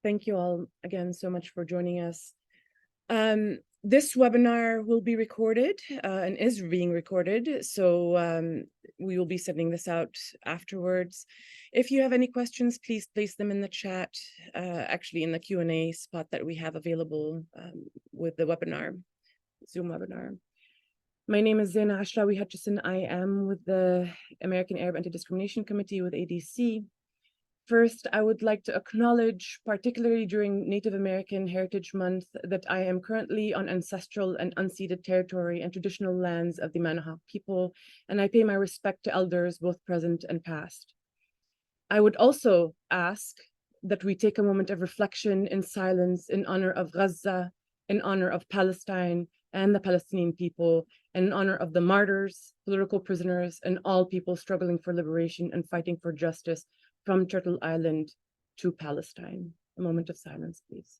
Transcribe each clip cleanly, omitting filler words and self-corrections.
Thank you all again so much for joining us. This webinar will be recorded and is being recorded, so we will be sending this out afterwards. If you have any questions, please place them in the chat, actually in the Q&A spot that we have available with the webinar, Zoom webinar. My name is Zaina Ashrawi Hutchison. I am with the American Arab Anti-Discrimination Committee with ADC. First, I would like to acknowledge, particularly during Native American Heritage Month, that I am currently on ancestral and unceded territory and traditional lands of the Manahoac people, and I pay my respect to elders, both present and past. I would also ask that we take a moment of reflection in silence in honor of Gaza, in honor of Palestine and the Palestinian people, and in honor of the martyrs, political prisoners, and all people struggling for liberation and fighting for justice from Turtle Island to Palestine. A moment of silence, please.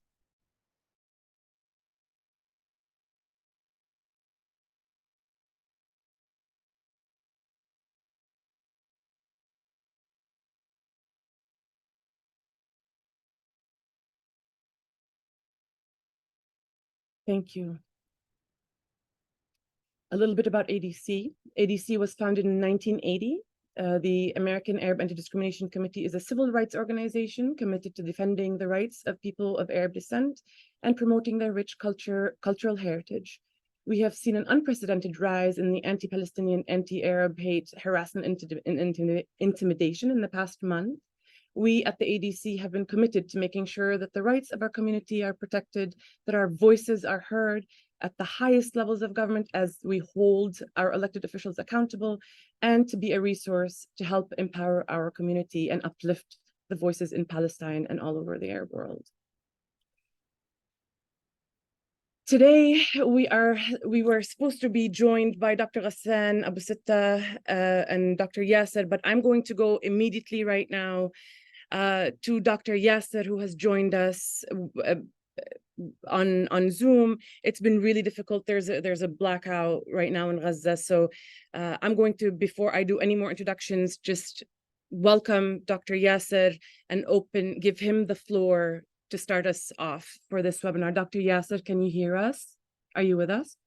Thank you. A little bit about ADC. ADC was founded in 1980. The American Arab Anti-Discrimination Committee is a civil rights organization committed to defending the rights of people of Arab descent and promoting their rich cultural heritage. We have seen an unprecedented rise in the anti-Palestinian, anti-Arab hate, harassment, and intimidation in the past month. We at the ADC have been committed to making sure that the rights of our community are protected, that our voices are heard at the highest levels of government as we hold our elected officials accountable, and to be a resource to help empower our community and uplift the voices in Palestine and all over the Arab world. Today, we were supposed to be joined by Dr. Ghassan Abu Sitta and Dr. Yasser, but I'm going to go immediately right now to Dr. Yasser, who has joined us on Zoom. It's been really difficult. There's a blackout right now in Gaza. So I'm going to, before I do any more introductions, just welcome Dr. Yasser and give him the floor to start us off for this webinar. Dr. Yasser, can you hear us? Are you with us?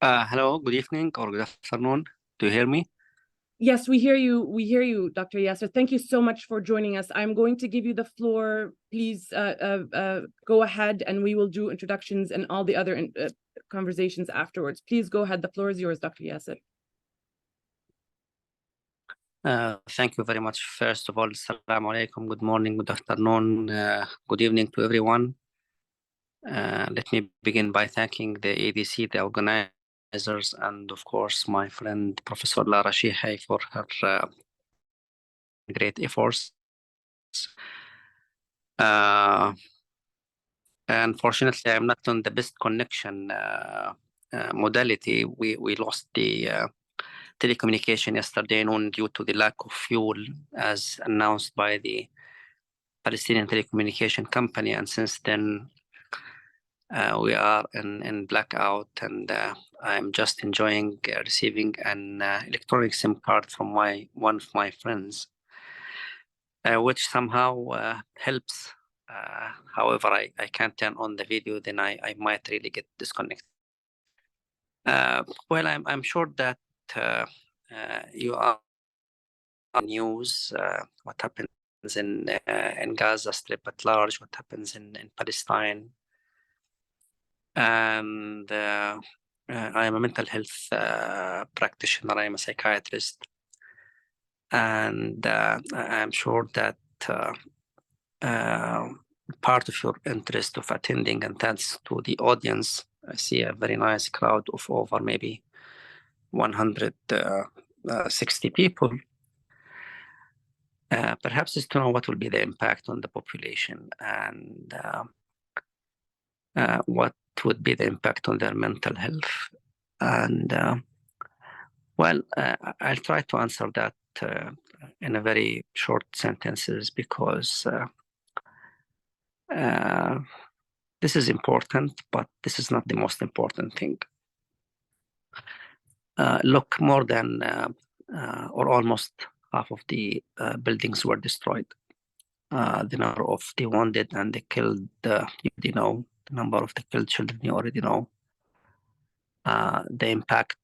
Hello, good evening or good afternoon. Do you hear me? Yes, we hear you. We hear you, Dr. Yasser. Thank you so much for joining us. I'm going to give you the floor. Please go ahead, and we will do introductions and all the other conversations afterwards. Please go ahead. The floor is yours, Dr. Yasser. Thank you very much. First of all, assalamu alaikum. Good morning, good afternoon, good evening to everyone. Let me begin by thanking the ADC, the organizers, and of course my friend Professor Lara Shihai for her great efforts. Unfortunately, I'm not on the best connection modality. We lost the telecommunication yesterday noon due to the lack of fuel, as announced by the Palestinian telecommunication company, and since then we are in blackout, and I'm just enjoying receiving an electronic SIM card from one of my friends, which somehow helps. However, I can't turn on the video, then I might really get disconnected. Well, I'm sure that you are on news, what happens in Gaza Strip at large, what happens in Palestine. And I am a mental health practitioner. I am a psychiatrist, and I'm sure that part of your interest of attending, and thanks to the audience, I see a very nice crowd of over maybe 160 people. Perhaps is to know what will be the impact on the population, and what would be the impact on their mental health. And well, I'll try to answer that in a very short sentences, because this is important, but this is not the most important thing. Look, more than or almost half of the buildings were destroyed. the number of the wounded and the killed, you know, the number of the killed children, you already know. The impact,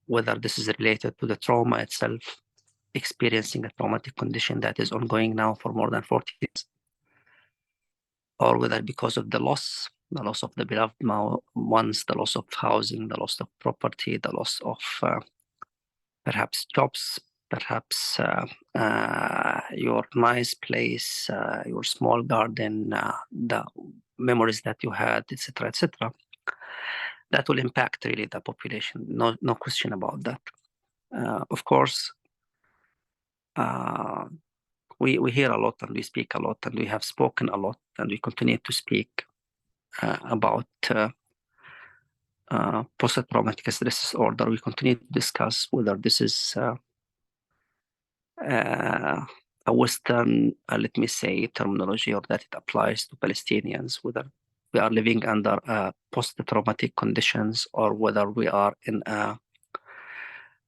whether this is related to the trauma itself, experiencing a traumatic condition that is ongoing now for more than 40 years, or whether because of the loss of the beloved ones, the loss of housing, the loss of property, the loss of perhaps jobs, perhaps your nice place, your small garden, the memories that you had, etc., etc. That will impact really the population. No question about that. Of course, we hear a lot and we speak a lot and we have spoken a lot and we continue to speak about post-traumatic stress disorder. We continue to discuss whether this is a Western, let me say, terminology, or that it applies to Palestinians, whether we are living under post-traumatic conditions or whether we are in a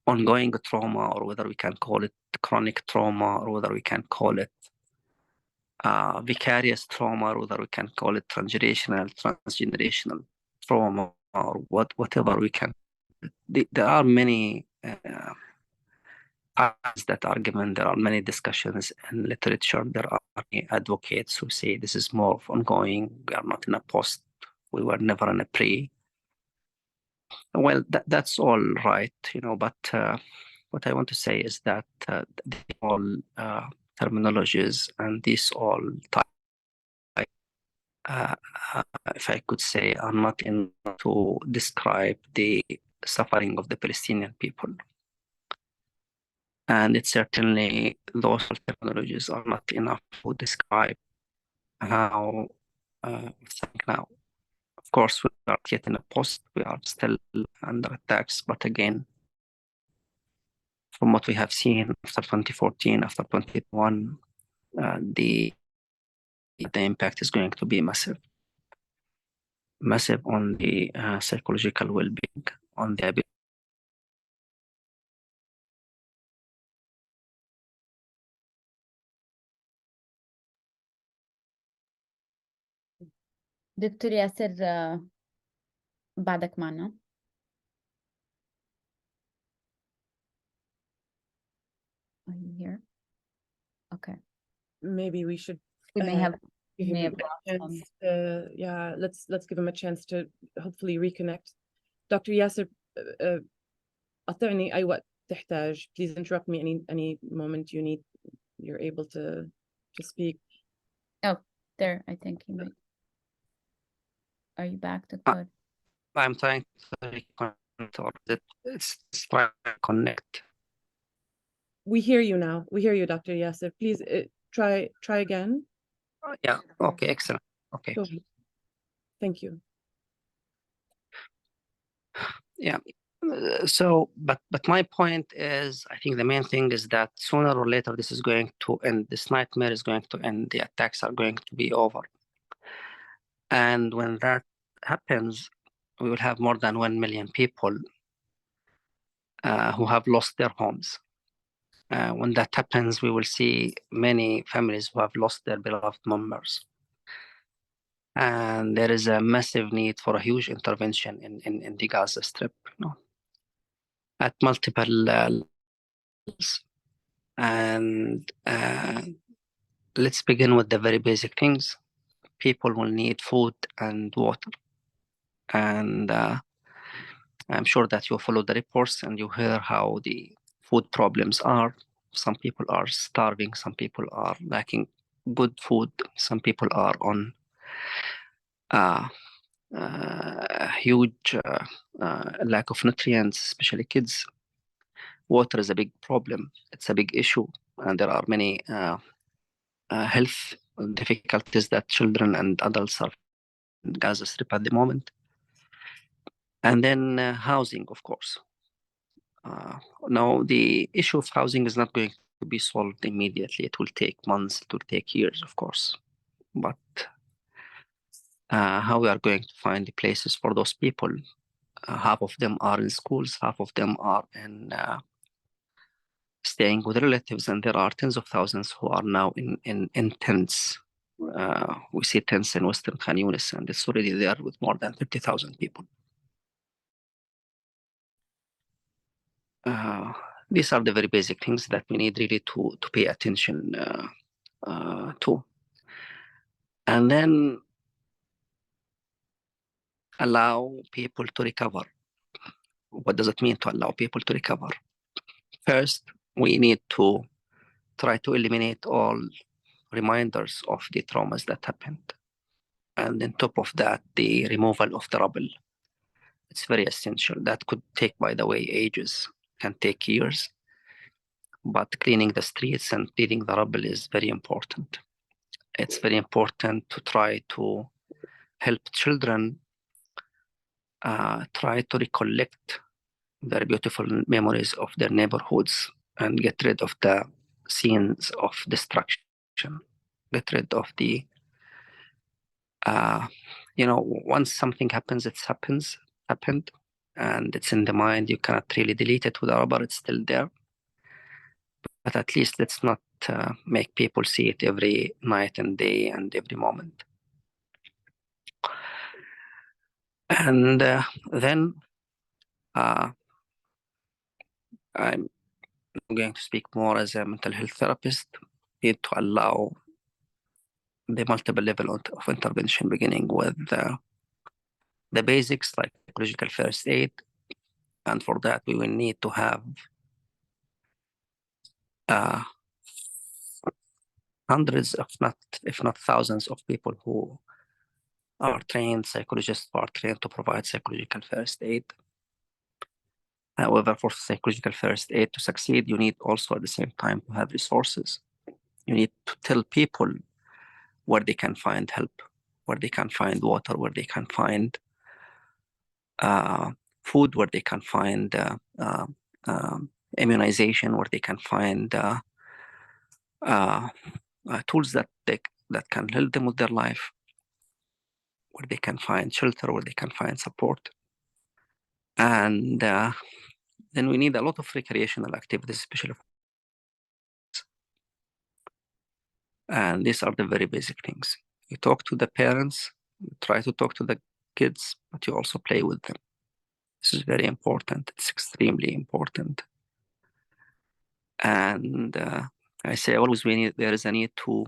ongoing trauma, or whether we can call it chronic trauma, or whether we can call it vicarious trauma, or whether we can call it transgenerational trauma, or whatever we can. There are many that argument. There are many discussions in literature. There are many advocates who say this is more of ongoing. We are not in a post. We were never in a pre. Well, that's all right, you know. But what I want to say is that all terminologies and these all types, if I could say, are not enough to describe the suffering of the Palestinian people. And it's certainly those terminologies are not enough to describe how now. Of course, we are yet in a post, we are still under attacks, but again, from what we have seen after 2014, after 2021, the impact is going to be massive. Massive on the psychological well-being, on the ability. دكتور ياسر بعدك معنا. Are you here? Okay. Maybe we should We may have give him lost a him. chance yeah, let's give him a chance to hopefully reconnect. Dr. Yasser, قطعني أي وقت تحتاج. Please interrupt me any moment you need. You're able to speak. Oh, there, I think he might. Are you back, Doctor? I'm trying to reconnect, or it's trying to connect. We hear you now. We hear you, Dr. Yasser. Please try again. Yeah, okay, excellent. Okay. Go ahead. Thank you. Yeah. So, but my point is, I think the main thing is that sooner or later this is going to end. This nightmare is going to end. The attacks are going to be over. And when that happens, we will have more than 1 million people who have lost their homes. When that happens, we will see many families who have lost their beloved members. And there is a massive need for a huge intervention in the Gaza Strip, you know, at multiple levels. And let's begin with the very basic things. People will need food and water. And I'm sure that you follow the reports and you hear how the food problems are. Some people are starving, some people are lacking good food, some people are on huge lack of nutrients, especially kids. Water is a big problem. It's a big issue, and there are many health difficulties that children and adults are in Gaza Strip at the moment. And then housing, of course. Now, the issue of housing is not going to be solved immediately. It will take months, it will take years, of course. But how we are going to find the places for those people? Half of them are in schools, half of them are in staying with relatives, and there are tens of thousands who are now in tents. We see tents in Western Khan Yunis, and it's already there with more than 30,000 people. These are the very basic things that we need really to pay attention to. And then allow people to recover. What does it mean to allow people to recover? First, we need to try to eliminate all reminders of the traumas that happened. And on top of that, the removal of the rubble. It's very essential. That could take, by the way, ages, can take years. But cleaning the streets and cleaning the rubble is very important. It's very important to try to help children try to recollect their beautiful memories of their neighborhoods and get rid of the scenes of destruction, get rid of the, once something happens, happened, and it's in the mind, you cannot really delete it with a rubber, it's still there. But at least let's not make people see it every night and day and every moment. And then I'm going to speak more as a mental health therapist, need to allow the multiple level of intervention, beginning with the basics like psychological first aid. And for that, we will need to have hundreds, if not thousands of people who are trained, psychologists who are trained to provide psychological first aid. However, for psychological first aid to succeed, you need also at the same time to have resources. You need to tell people where they can find help, where they can find water, where they can find food, where they can find immunization, where they can find tools that can help them with their life, where they can find shelter, where they can find support. And then we need a lot of recreational activities, especially. And these are the very basic things. You talk to the parents, you try to talk to the kids, but you also play with them. This is very important. It's extremely important. And I say always there is a need to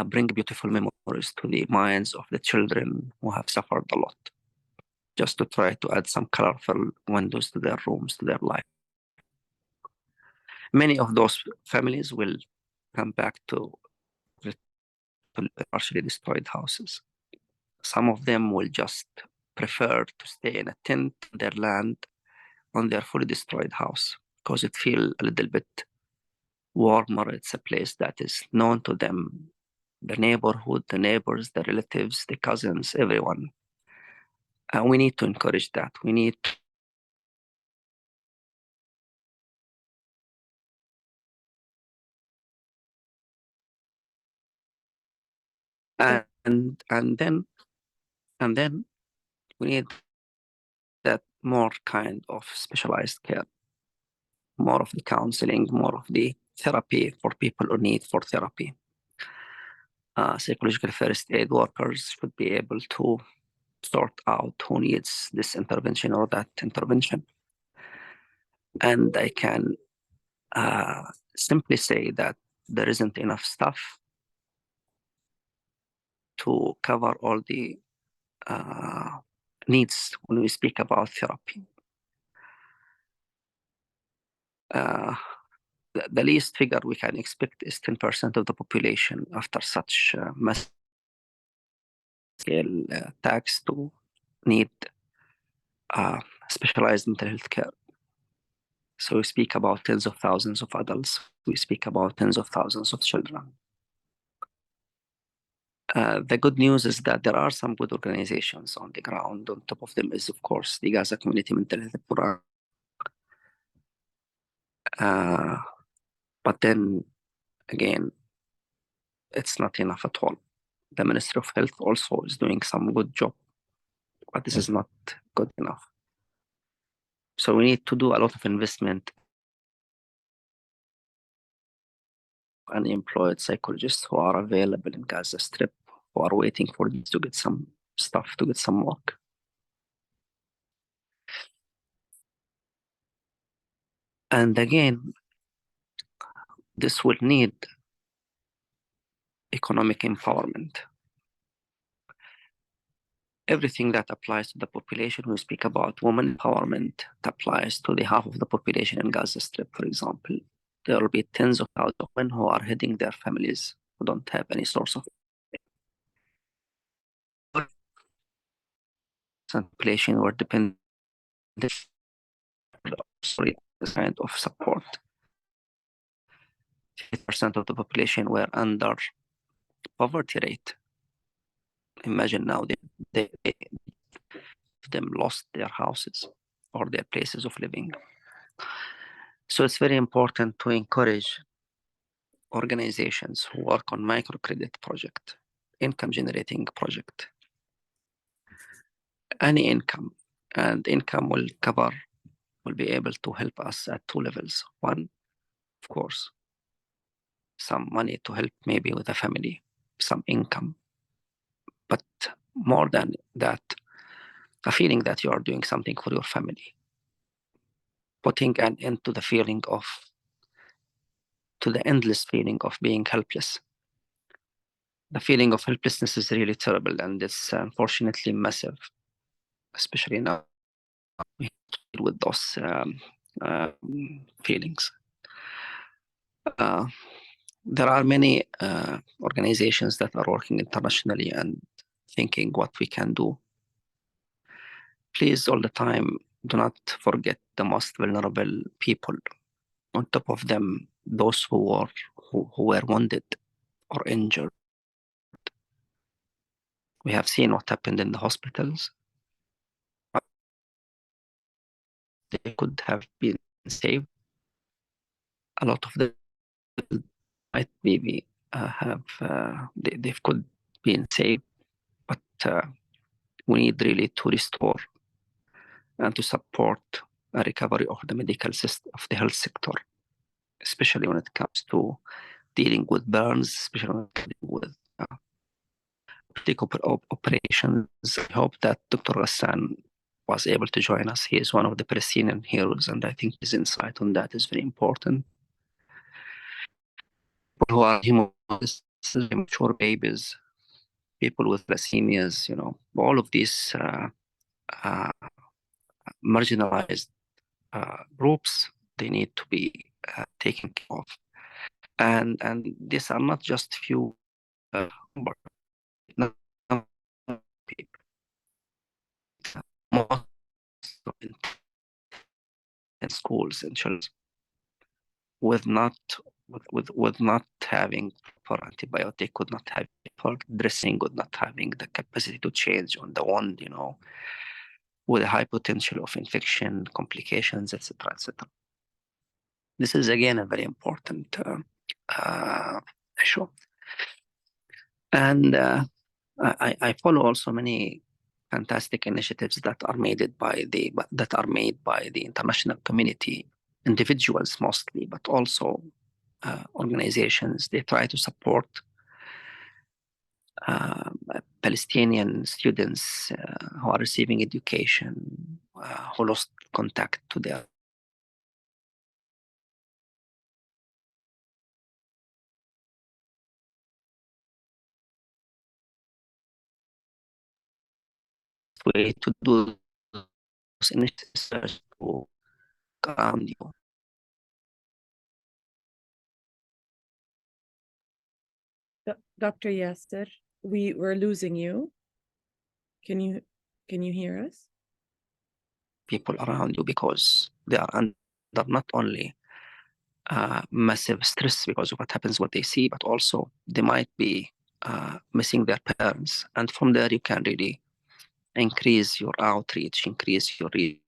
bring beautiful memories to the minds of the children who have suffered a lot, just to try to add some colorful windows to their rooms, to their life. Many of those families will come back to partially destroyed houses. Some of them will just prefer to stay in a tent on their land, on their fully destroyed house, because it feels a little bit warmer. It's a place that is known to them, the neighborhood, the neighbors, the relatives, the cousins, everyone. And we need to encourage that. We need to and then we need that more kind of specialized care, more of the counseling, more of the therapy for people who need for therapy. Psychological first aid workers should be able to sort out who needs this intervention or that intervention. And I can simply say that there isn't enough staff to cover all the needs when we speak about therapy. The least figure we can expect is 10% of the population after such mass scale attacks to need specialized mental health care. So we speak about tens of thousands of adults. We speak about tens of thousands of children. The good news is that there are some good organizations on the ground. On top of them is, of course, the Gaza Community Mental Health Program. But then, again, it's not enough at all. The Ministry of Health also is doing some good job, but this is not good enough. So we need to do a lot of investment unemployed psychologists who are available in Gaza Strip, who are waiting for this to get some stuff, to get some work. And again, this will need economic empowerment. Everything that applies to the population, we speak about women empowerment, that applies to the half of the population in Gaza Strip, for example. There will be tens of thousands of women who are heading their families, who don't have any source of population or dependent, sorry, kind of support. 50% of the population were under poverty rate. Imagine now they them lost their houses or their places of living. So it's very important to encourage organizations who work on microcredit project, income generating project, any income, and income will be able to help us at two levels. One, of course, some money to help maybe with a family, some income, but more than that, a feeling that you are doing something for your family, putting an end to the feeling of, to the endless feeling of being helpless. The feeling of helplessness is really terrible, and it's unfortunately massive, especially now we deal with those feelings. There are many organizations that are working internationally and thinking what we can do. Please, all the time, do not forget the most vulnerable people. On top of them, those who were wounded or injured. We have seen what happened in the hospitals. They could have been saved. A lot of them might maybe they could be saved, but we need really to restore and to support a recovery of the medical system, of the health sector, especially when it comes to dealing with burns, especially when dealing with operations. I hope that Dr. Ghassan was able to join us. He is one of the Palestinian heroes, and I think his insight on that is very important. People who are immature babies, people with leukemias, all of these marginalized groups, they need to be taken care of. And these are not just few people. Most in schools and children with not having proper antibiotic, with not having proper dressing, with not having the capacity to change on the wound, with a high potential of infection, complications, etc., etc. This is again a very important issue, and I follow also many fantastic initiatives that are made by the international community, individuals mostly, but also organizations. They try to support Palestinian students who are receiving education, who lost contact to their way to do those initiatives to around you. Dr. Yasser, we're losing you. Can you hear us? People around you, because they are under not only massive stress because of what happens, what they see, but also they might be missing their parents. And from there, you can really increase your outreach, increase your reach.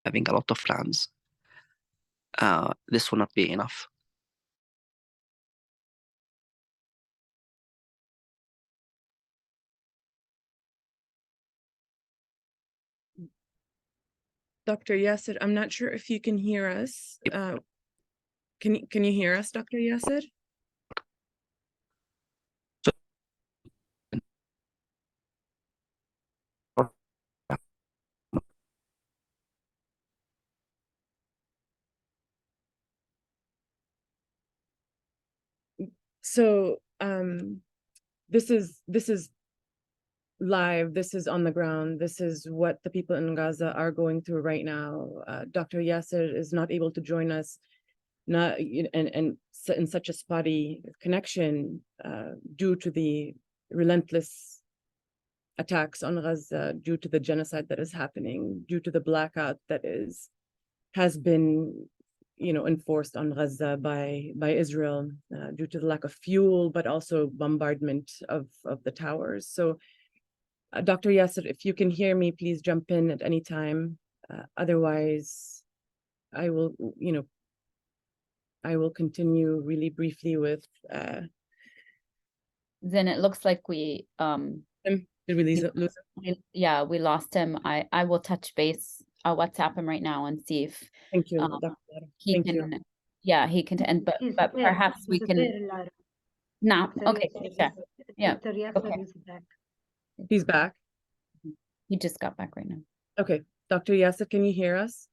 Having a lot of plans, this will not be enough. Dr. Yasser. I'm not sure if you can hear us. Can you hear us, Dr. Yasser? So this is live. This is on the ground. This is what the people in Gaza are going through right now. Dr. Yasser is not able to join us, and in such a spotty connection due to the relentless attacks on Gaza, due to the genocide that is happening, due to the blackout that has been enforced on Gaza by Israel due to the lack of fuel, but also bombardment of the towers. So Dr. Yasser, if you can hear me, please jump in at any time. Otherwise, I will continue really briefly with Then it looks like we did we lose him? Yeah, we lost him. I will touch base. I'll WhatsApp him right now and see if Thank you, Dr. he Thank can you. Yeah, he can end, but perhaps we can now. Okay, yeah. Dr. Yasser is back. He's back. He just got back right now. Okay, Dr. Yasser, can you hear us?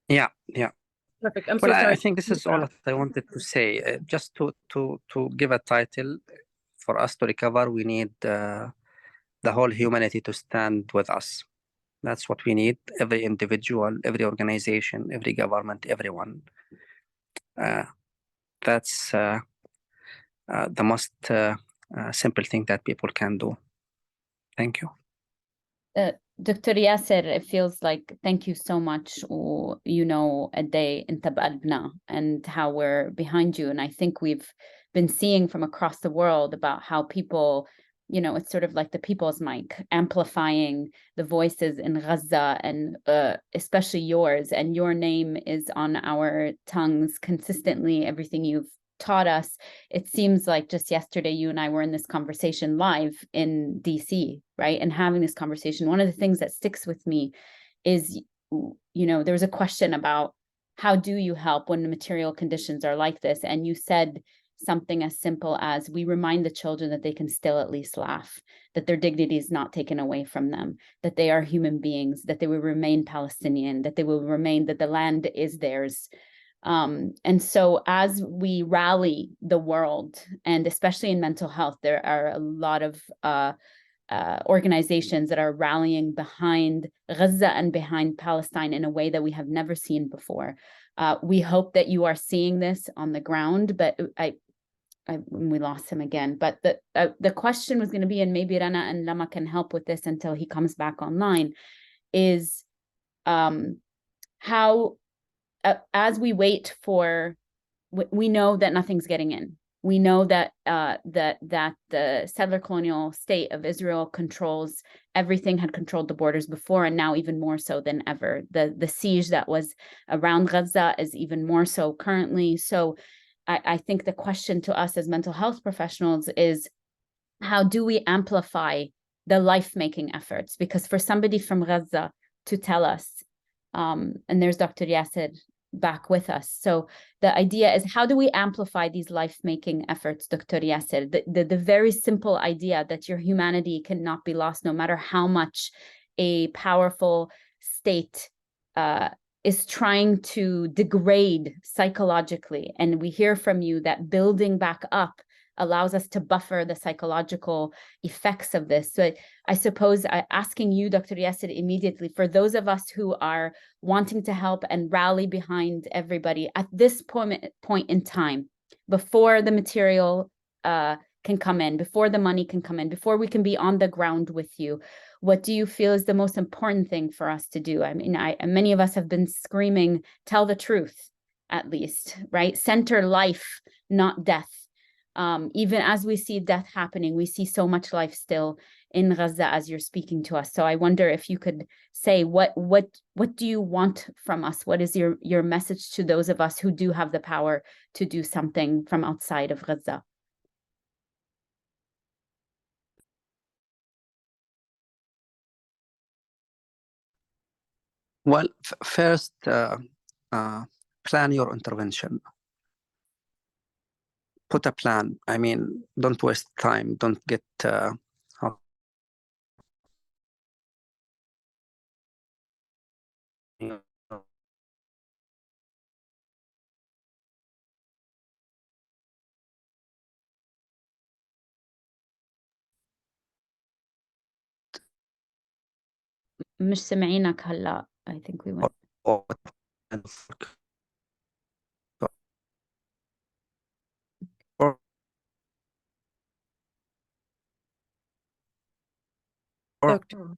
Yeah. Perfect. I'm Well, so sorry. I think this is all that I wanted to say. Just to give a title for us to recover, we need the whole humanity to stand with us. That's what we need. Every individual, every organization, every government, everyone. That's the most simple thing that people can do. Thank you. Dr. Yasser, it feels like, thank you so much. A day in بقلبنا, and how we're behind you. And I think we've been seeing from across the world about how people, it's sort of like the people's mic, amplifying the voices in Gaza, and especially yours. And your name is on our tongues consistently, everything you've taught us. It seems like just yesterday you and I were in this conversation live in DC, right? And having this conversation, one of the things that sticks with me is, there was a question about how do you help when the material conditions are like this? And you said something as simple as, we remind the children that they can still at least laugh, that their dignity is not taken away from them, that they are human beings, that they will remain Palestinian, that the land is theirs. And so as we rally the world, and especially in mental health, there are a lot of organizations that are rallying behind Gaza and behind Palestine in a way that we have never seen before. We hope that you are seeing this on the ground, but we lost him again. But the question was going to be, and maybe Rana and Lama can help with this until he comes back online, is how, as we wait for, we know that nothing's getting in. We know that that the settler colonial state of Israel controls everything, had controlled the borders before, and now even more so than ever. The siege that was around Gaza is even more so currently. So I think the question to us as mental health professionals is, how do we amplify the life-making efforts? Because for somebody from Gaza to tell us, and there's Dr. Yasser back with us. So the idea is, how do we amplify these life-making efforts, Dr. Yasser? The very simple idea that your humanity cannot be lost, no matter how much a powerful state is trying to degrade psychologically. And we hear from you that building back up allows us to buffer the psychological effects of this. So I suppose asking you, Dr. Yasser, immediately, for those of us who are wanting to help and rally behind everybody at this point in time, before the material can come in, before the money can come in, before we can be on the ground with you, what do you feel is the most important thing for us to do? I mean, many of us have been screaming, tell the truth, at least, right? Center life, not death. Even as we see death happening, we see so much life still in Gaza as you're speaking to us. So I wonder if you could say, what do you want from us? What is your message to those of us who do have the power to do something from outside of Gaza? Well, first, plan your intervention. Put a plan. I mean, don't waste time. Don't get مش سمعينك هلا. I think we went. دكتور.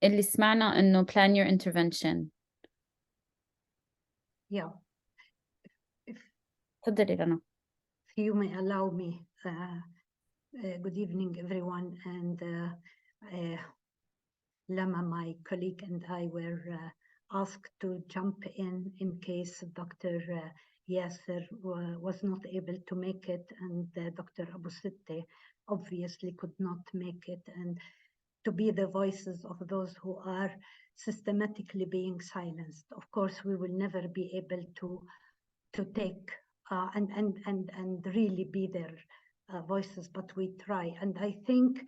اللي سمعنا إنه plan your intervention. Yeah. تفضلي رنا. If you may allow me, good evening, everyone. And Lama, my colleague, and I were asked to jump in case Dr. Yasser was not able to make it, and Dr. Abu Sitte obviously could not make it, and to be the voices of those who are systematically being silenced. Of course, we will never be able to take and really be their voices, but we try. And I think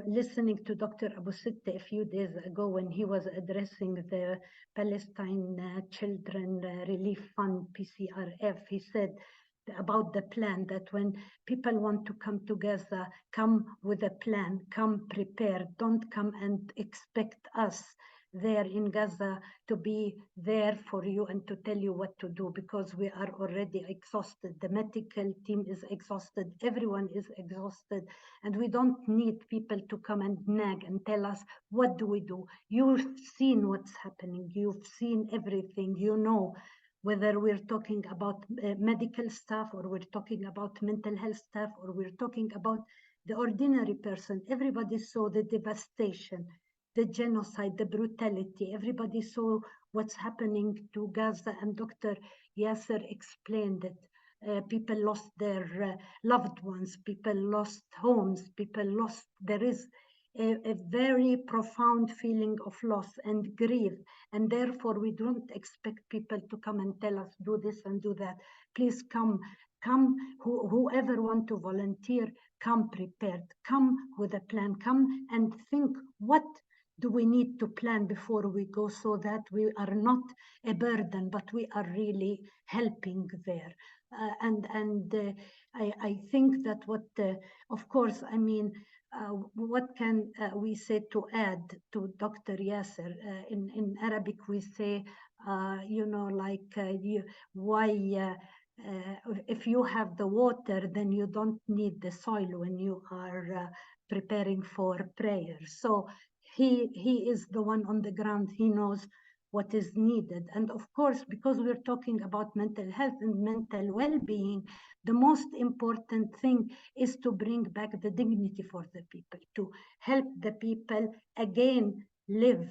listening to Dr. Abu Sitte a few days ago when he was addressing the Palestine Children Relief Fund, PCRF, he said about the plan that when people want to come to Gaza, come with a plan, come prepared, don't come and expect us there in Gaza to be there for you and to tell you what to do, because we are already exhausted. The medical team is exhausted, everyone is exhausted, and we don't need people to come and nag and tell us what do we do. You've seen what's happening, you've seen everything, you know, whether we're talking about medical staff or we're talking about mental health staff or we're talking about the ordinary person. Everybody saw the devastation, the genocide, the brutality. Everybody saw what's happening to Gaza, and Dr. Yasser explained it. People lost their loved ones, people lost homes, people lost, there is a very profound feeling of loss and grief, and therefore we don't expect people to come and tell us do this and do that. Please come, whoever want to volunteer, come prepared, come with a plan, come and think what do we need to plan before we go, so that we are not a burden, but we are really helping there. I think that what, of course, I mean, what can we say to add to Dr. Yasser? In Arabic, we say, you know, like, if you have the water, then you don't need the soil when you are preparing for prayer. So he is the one on the ground. He knows what is needed. And of course, because we're talking about mental health and mental well-being, the most important thing is to bring back the dignity for the people, to help the people again live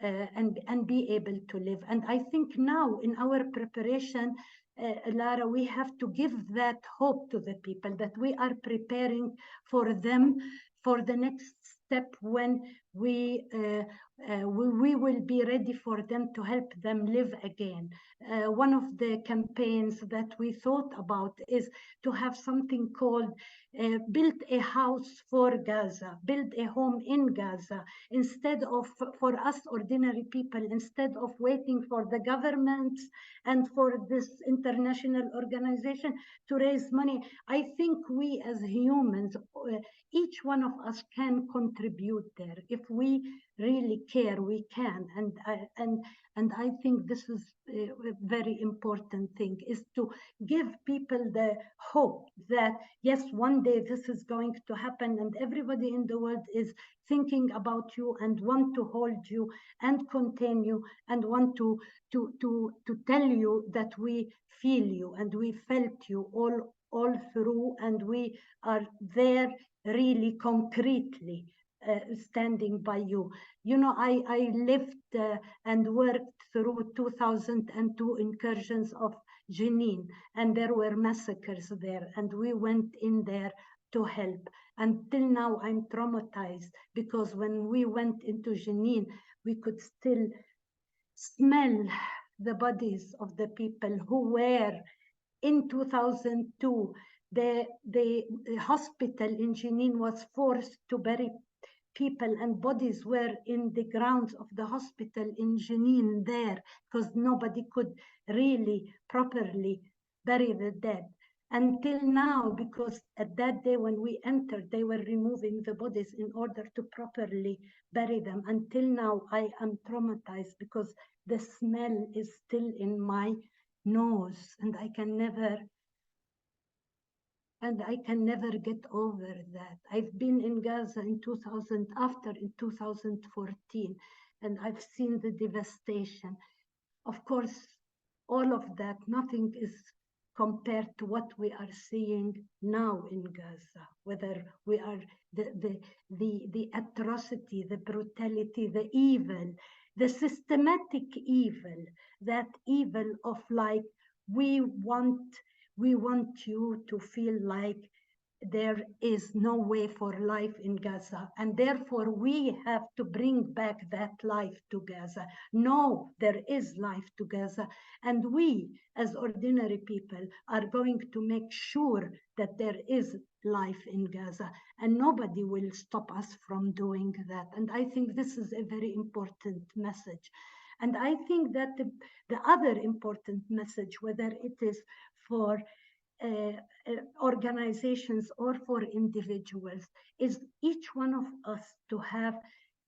and be able to live. And I think now in our preparation, Lara, we have to give that hope to the people that we are preparing for them for the next step when we will be ready for them to help them live again. One of the campaigns that we thought about is to have something called build a house for Gaza, build a home in Gaza, instead of, for us ordinary people, instead of waiting for the governments and for this international organization to raise money. I think we as humans, each one of us can contribute there. If we really care, we can. And I think this is a very important thing, is to give people the hope that yes, one day this is going to happen, and everybody in the world is thinking about you and want to hold you and contain you and want to tell you that we feel you and we felt you all through, and we are there really concretely standing by you. You know, I lived and worked through 2002 incursions of Jenin, and there were massacres there, and we went in there to help. Until now, I'm traumatized because when we went into Jenin, we could still smell the bodies of the people who were in 2002. The hospital in Jenin was forced to bury people, and bodies were in the grounds of the hospital in Jenin there, because nobody could really properly bury the dead. Until now, because at that day when we entered, they were removing the bodies in order to properly bury them. Until now, I am traumatized because the smell is still in my nose, and I can never get over that. I've been in Gaza in 2014, and I've seen the devastation. Of course, all of that, nothing is compared to what we are seeing now in Gaza, whether we are the atrocity, the brutality, the evil, the systematic evil, that evil of like, we want you to feel like there is no way for life in Gaza, and therefore we have to bring back that life to Gaza. No, there is life to Gaza, and we as ordinary people are going to make sure that there is life in Gaza, and nobody will stop us from doing that. And I think this is a very important message. And I think that the other important message, whether it is for organizations or for individuals, is each one of us to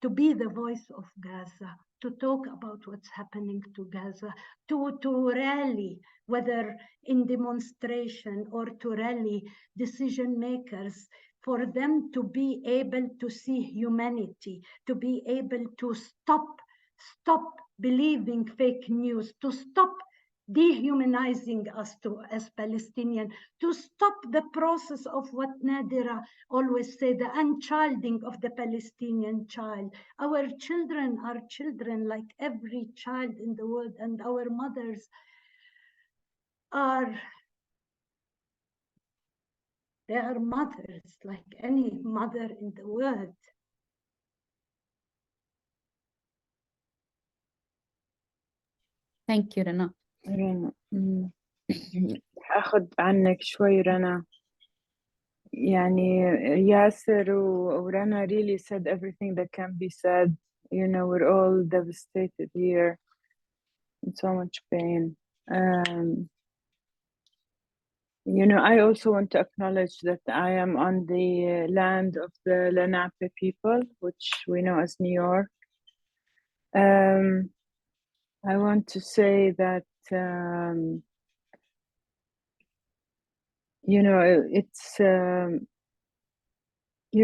be the voice of Gaza, to talk about what's happening to Gaza, to rally, whether in demonstration or to rally decision makers, for them to be able to see humanity, to be able to stop believing fake news, to stop dehumanizing us as Palestinians, to stop the process of what Nadira always said, the unchilding of the Palestinian child. Our children are children like every child in the world, and our mothers are mothers like any mother in the world. Thank you, Rana. رنا أخذ عنك شوي رنا. يعني Yasser ورنا really said everything that can be said. You know, we're all devastated here, in so much pain. You know, I also want to acknowledge that I am on the land of the Lenape people, which we know as New York. I want to say that you know, it's you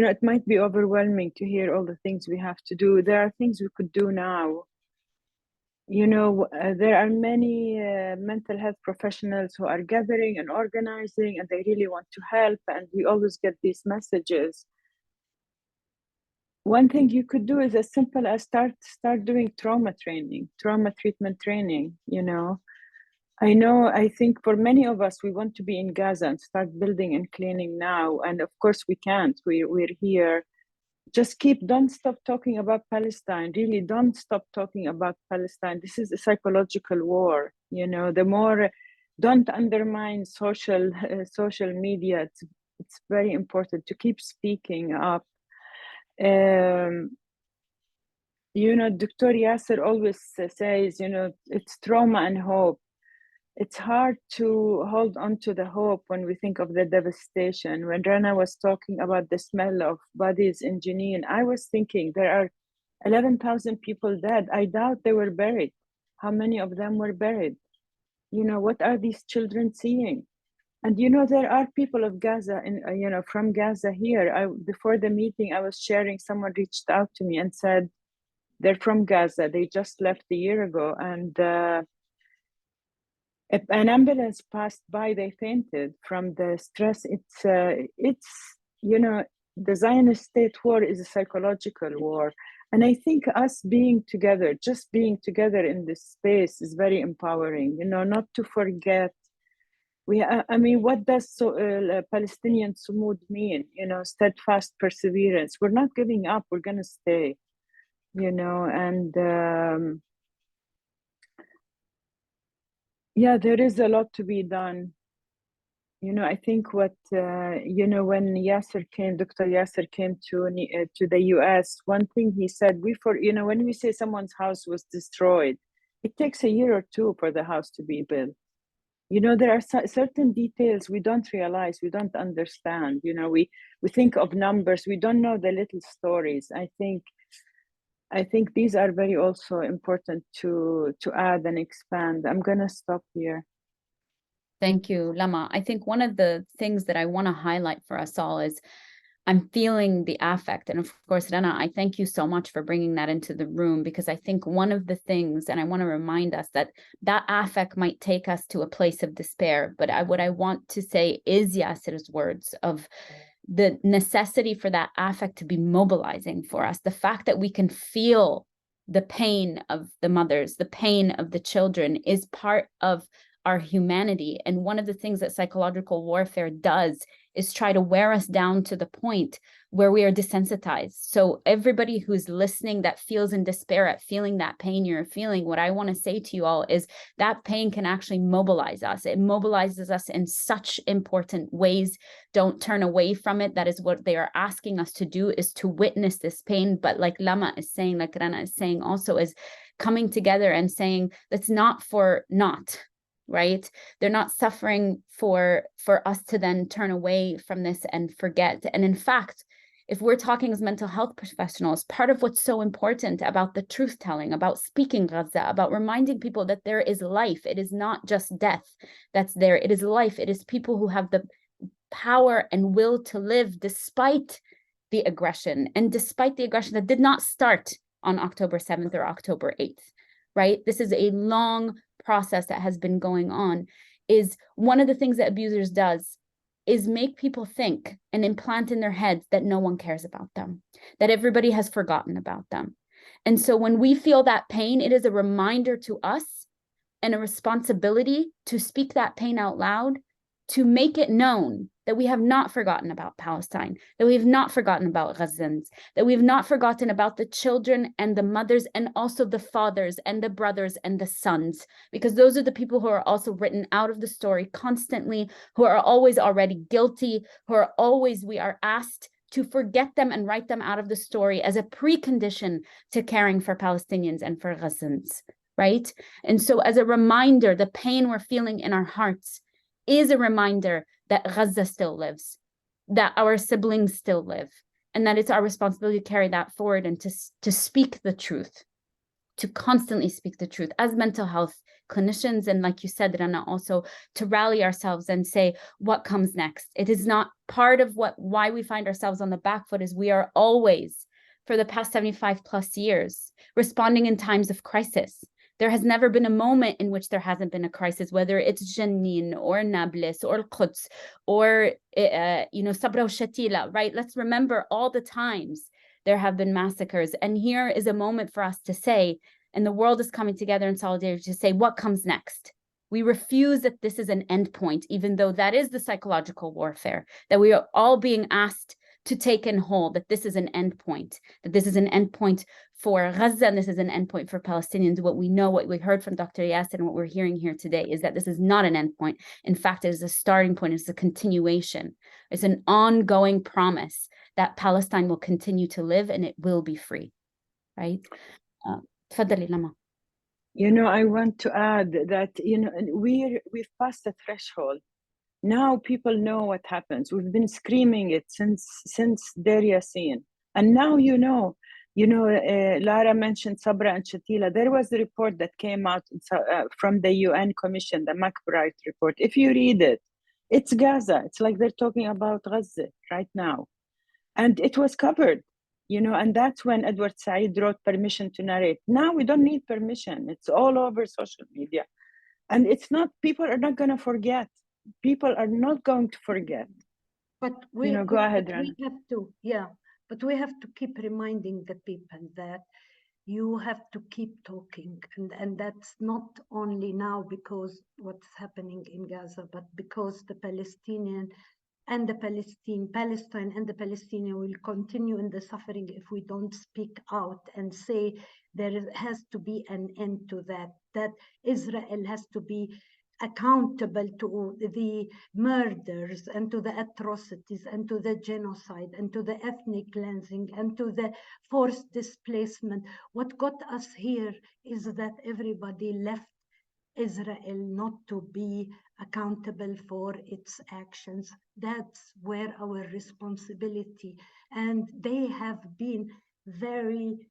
know, it might be overwhelming to hear all the things we have to do. There are things we could do now. You know, there are many mental health professionals who are gathering and organizing, and they really want to help, and we always get these messages. One thing you could do is as simple as start doing trauma treatment training, you know. I think for many of us, we want to be in Gaza and start building and cleaning now. And of course we can't, we're here. Just don't stop talking about Palestine. Really don't stop talking about Palestine. This is a psychological war, you know. The more, don't undermine social media. It's very important to keep speaking up. You know, Dr. Yasser always says, you know, it's trauma and hope. It's hard to hold on to the hope when we think of the devastation. When Rana was talking about the smell of bodies in Jenin, I was thinking there are 11,000 people dead. I doubt they were buried. How many of them were buried? You know, what are these children seeing? And you know, there are people of Gaza, you know, from Gaza here. Before the meeting, I was sharing, someone reached out to me and said, they're from Gaza. They just left a year ago, and an ambulance passed by, they fainted from the stress. It's you know, the Zionist state war is a psychological war. And I think us being together, just being together in this space is very empowering, you know, not to forget I mean, what does Palestinian sumud mean? You know, steadfast perseverance. We're not giving up. We're going to stay, you know, and yeah, there is a lot to be done. You know, I think what, you know, when Dr. Yasser came to the US, one thing he said, you know, when we say someone's house was destroyed, it takes a year or two for the house to be built. You know, there are certain details we don't realize, we don't understand. You know, we think of numbers, we don't know the little stories. I think these are very also important to add and expand. I'm gonna stop here. Thank you, Lama. I think one of the things that I want to highlight for us all is I'm feeling the affect. And of course, Rana, I thank you so much for bringing that into the room, because I think one of the things, and I want to remind us that affect might take us to a place of despair. But what I want to say is Yasser's words of the necessity for that affect to be mobilizing for us. The fact that we can feel the pain of the mothers, the pain of the children is part of our humanity. And one of the things that psychological warfare does is try to wear us down to the point where we are desensitized. So everybody who's listening that feels in despair at feeling that pain you're feeling, what I want to say to you all is that pain can actually mobilize us. It mobilizes us in such important ways. Don't turn away from it. That is what they are asking us to do, is to witness this pain. But like Lama is saying, like Rana is saying also, is coming together and saying that's not for naught. Right? They're not suffering for us to then turn away from this and forget. And in fact, if we're talking as mental health professionals, part of what's so important about the truth telling, about speaking Gaza, about reminding people that there is life, it is not just death that's there, it is life, it is people who have the power and will to live despite the aggression, and despite the aggression that did not start on October 7th or October 8th, right? This is a long process that has been going on. Is one of the things that abusers does is make people think and implant in their heads that no one cares about them, that everybody has forgotten about them. And so when we feel that pain, it is a reminder to us and a responsibility to speak that pain out loud, to make it known that we have not forgotten about Palestine, that we have not forgotten about Gazans, that we have not forgotten about the children and the mothers and also the fathers and the brothers and the sons, because those are the people who are also written out of the story constantly, who are always already guilty, who are always, we are asked to forget them and write them out of the story as a precondition to caring for Palestinians and for Gazans, right? And so as a reminder, the pain we're feeling in our hearts is a reminder that Gaza still lives, that our siblings still live, and that it's our responsibility to carry that forward and to speak the truth, to constantly speak the truth as mental health clinicians. And like you said, Rana, also to rally ourselves and say, what comes next? It is not part of why we find ourselves on the back foot, is we are always, for the past 75 plus years, responding in times of crisis. There has never been a moment in which there hasn't been a crisis, whether it's Jenin or Nablus or Quds or, Sabra Shatila, right? Let's remember all the times there have been massacres. And here is a moment for us to say, and the world is coming together in solidarity to say, what comes next? We refuse that this is an endpoint, even though that is the psychological warfare, that we are all being asked to take and hold, that this is an endpoint, that this is an endpoint for Gaza, and this is an endpoint for Palestinians. What we know, what we heard from Dr. Yasser, and what we're hearing here today is that this is not an endpoint. In fact, it is a starting point, it's a continuation. It's an ongoing promise that Palestine will continue to live and it will be free, right? Tfaddali, Lama. You know, I want to add that, we've passed a threshold. Now people know what happens. We've been screaming it since Deir Yassin. And now Lara mentioned Sabra and Shatila. There was a report that came out from the UN Commission, the McBride report. If you read it, it's Gaza. It's like they're talking about Gaza right now. And it was covered, and that's when Edward Said wrote permission to narrate. Now we don't need permission. It's all over social media. And people are not going to forget. People are not going to forget. But go ahead, Rana. But we have to keep reminding the people that you have to keep talking. And that's not only now because what's happening in Gaza, but because the Palestine and the Palestinian will continue in the suffering if we don't speak out and say there has to be an end to that Israel has to be accountable to the murders and to the atrocities and to the genocide and to the ethnic cleansing and to the forced displacement. What got us here is that everybody left Israel not to be accountable for its actions. That's where our responsibility, and they have been very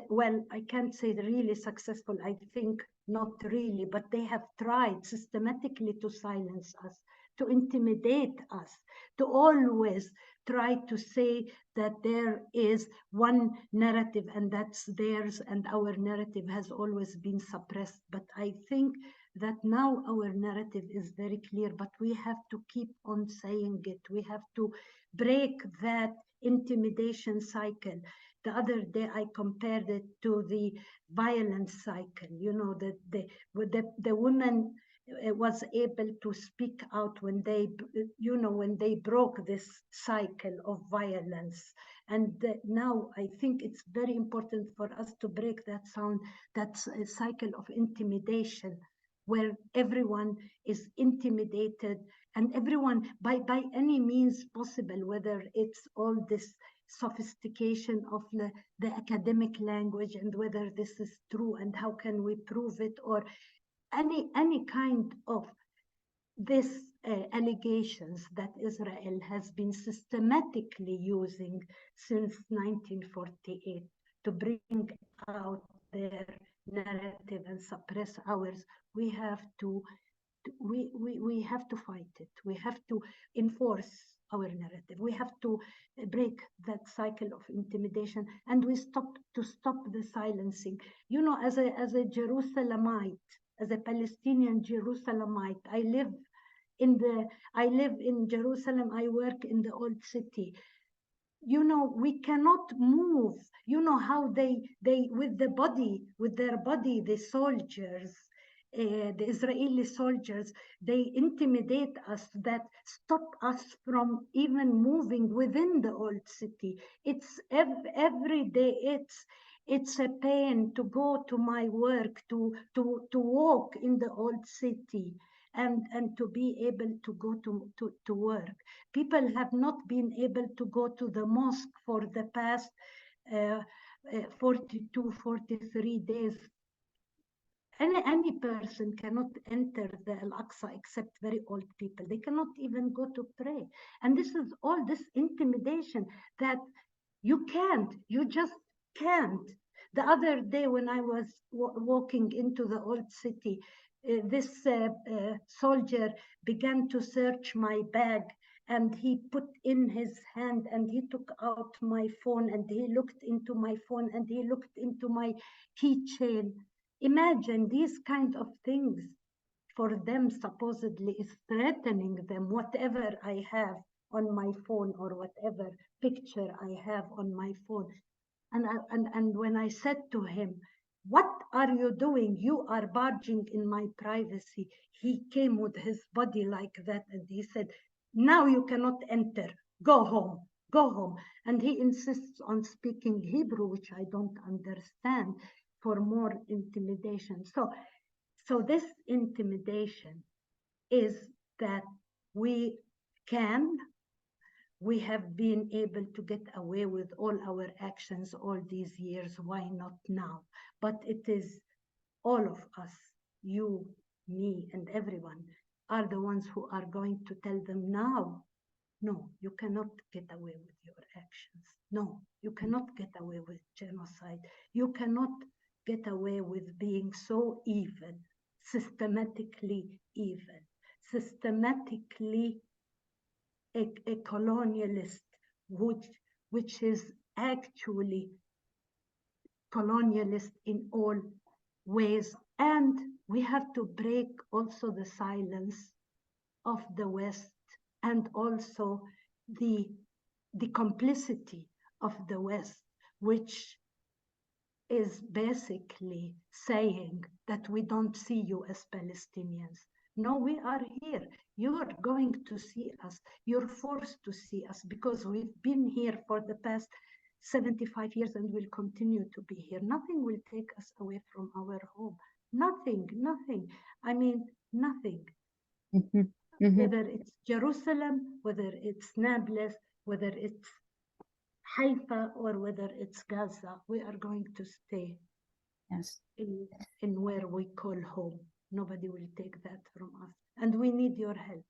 well, I can't say really successful, I think not really, but they have tried systematically to silence us, to intimidate us, to always try to say that there is one narrative and that's theirs, and our narrative has always been suppressed. But I think that now our narrative is very clear, but we have to keep on saying it. We have to break that intimidation cycle. The other day I compared it to the violence cycle, you know, that the woman was able to speak out when they, you know, when they broke this cycle of violence. And now I think it's very important for us to break that cycle of intimidation, where everyone is intimidated and everyone by any means possible, whether it's all this sophistication of the academic language and whether this is true and how can we prove it, or any kind of this allegations that Israel has been systematically using since 1948 to bring out their narrative and suppress ours. We have to fight it. We have to enforce our narrative. We have to break that cycle of intimidation, and we stop the silencing. You know, as a Jerusalemite, as a Palestinian Jerusalemite, I live in Jerusalem. I work in the old city. You know, we cannot move. You know how they with their body, the soldiers, the Israeli soldiers, they intimidate us, that stop us from even moving within the old city. It's every day. It's a pain to go to my work, to walk in the old city, and to be able to go to work. People have not been able to go to the mosque for the past 42, 43 days. Any person cannot enter the Al-Aqsa except very old people. They cannot even go to pray. And this is all this intimidation that you just can't. The other day when I was walking into the old city, this soldier began to search my bag, and he put in his hand and he took out my phone, and he looked into my phone, and he looked into my keychain. Imagine these kind of things. For them, supposedly, is threatening them, whatever I have on my phone or whatever picture I have on my phone. And when I said to him, "What are you doing? You are barging in my privacy," he came with his body like that, and he said, "Now you cannot enter. Go home. Go home." And he insists on speaking Hebrew, which I don't understand, for more intimidation. So this intimidation is that we have been able to get away with all our actions all these years. Why not now? But it is all of us, you, me, and everyone, are the ones who are going to tell them now, no, you cannot get away with your actions. No, you cannot get away with genocide. You cannot get away with being so evil, systematically evil, systematically a colonialist, which is actually colonialist in all ways. And we have to break also the silence of the West, and also the complicity of the West, which is basically saying that we don't see you as Palestinians. No, we are here. You're going to see us. You're forced to see us because we've been here for the past 75 years and will continue to be here. Nothing will take us away from our home. Nothing, nothing. I mean, nothing. Whether it's Jerusalem, whether it's Nablus, whether it's Haifa, or whether it's Gaza, we are going to stay in where we call home. Nobody will take that from us. And we need your help.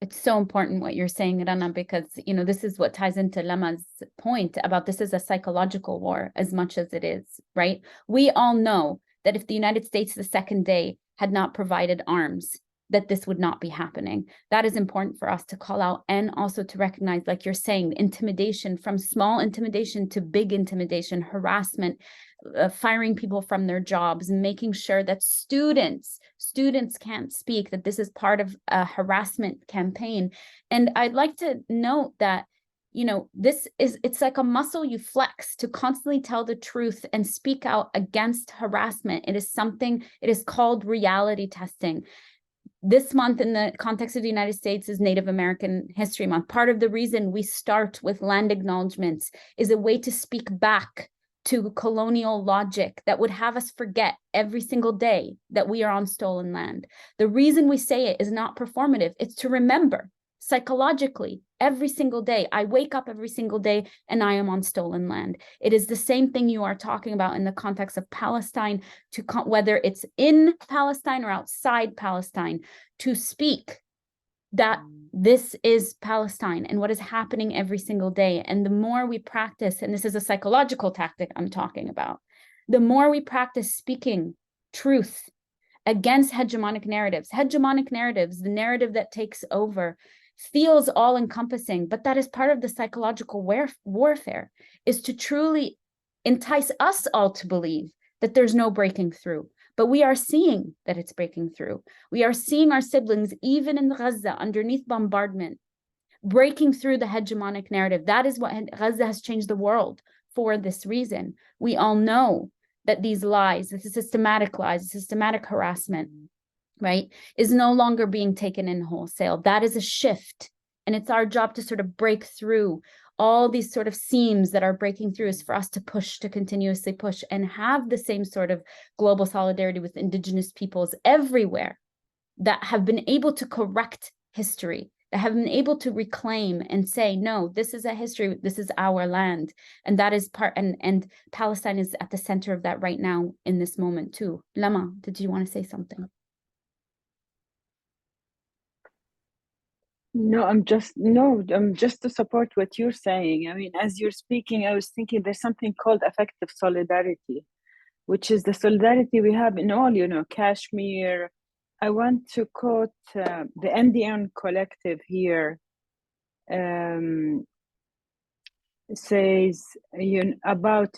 It's so important what you're saying, Rana, because, you know, this is what ties into Lama's point about this is a psychological war as much as it is, right? We all know that if the United States the second day had not provided arms, that this would not be happening. That is important for us to call out and also to recognize, like you're saying, intimidation, from small intimidation to big intimidation, harassment, firing people from their jobs, making sure that students can't speak, that this is part of a harassment campaign. And I'd like to note that, you know, it's like a muscle you flex to constantly tell the truth and speak out against harassment. It is called reality testing. This month, in the context of the United States, is Native American History Month. Part of the reason we start with land acknowledgements is a way to speak back to colonial logic that would have us forget every single day that we are on stolen land. The reason we say it is not performative. It's to remember psychologically every single day. I wake up every single day and I am on stolen land. It is the same thing you are talking about in the context of Palestine, whether it's in Palestine or outside Palestine, to speak that this is Palestine and what is happening every single day. And the more we practice, and this is a psychological tactic I'm talking about, the more we practice speaking truth against hegemonic narratives, the narrative that takes over, feels all-encompassing, but that is part of the psychological warfare, is to truly entice us all to believe that there's no breaking through. But we are seeing that it's breaking through. We are seeing our siblings, even in Gaza, underneath bombardment, breaking through the hegemonic narrative. That is what Gaza has changed the world for this reason. We all know that these lies, this is systematic lies, systematic harassment, right, is no longer being taken in wholesale. That is a shift. And it's our job to sort of break through all these sort of seams that are breaking through, is for us to push, to continuously push, and have the same sort of global solidarity with indigenous peoples everywhere that have been able to correct history, that have been able to reclaim and say, no, this is a history, this is our land. And that is part, and Palestine is at the center of that right now in this moment too. Lama, did you want to say something? No, I'm just to support what you're saying. I mean, as you're speaking, I was thinking there's something called affective solidarity, which is the solidarity we have in all, you know, Kashmir. I want to quote the MDN collective here. Says, you know, about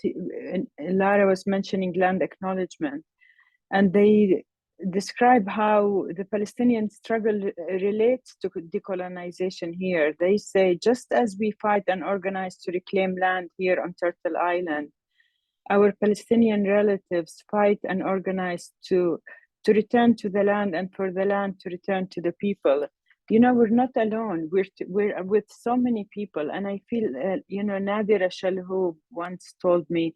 Lara was mentioning land acknowledgement, and they describe how the Palestinian struggle relates to decolonization here. They say, just as we fight and organize to reclaim land here on Turtle Island, our Palestinian relatives fight and organize to return to the land and for the land to return to the people. You know, we're not alone. We're with so many people. And I feel, you know, Nadira Shalhoub once told me,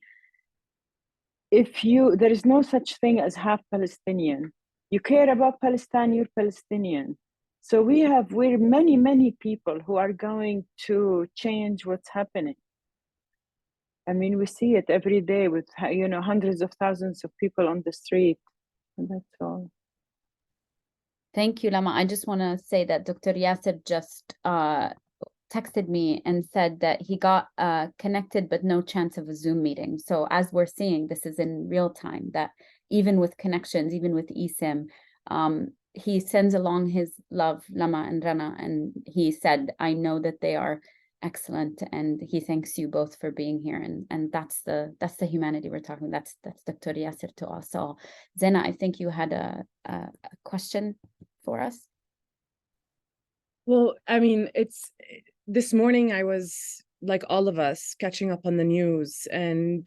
there is no such thing as half Palestinian. You care about Palestine, you're Palestinian. So we're many people who are going to change what's happening. I mean, we see it every day with, you know, hundreds of thousands of people on the street. And that's all. Thank you, Lama. I just want to say that Dr. Yasser just texted me and said that he got connected, but no chance of a Zoom meeting. So as we're seeing, this is in real time, that even with connections, even with eSIM, he sends along his love, Lama and Rana, and he said, I know that they are excellent, and he thanks you both for being here, and that's the humanity we're talking about. That's Dr. Yasser to us all. Zena, I think you had a question for us. Well, I mean, this morning I was, like all of us, catching up on the news, and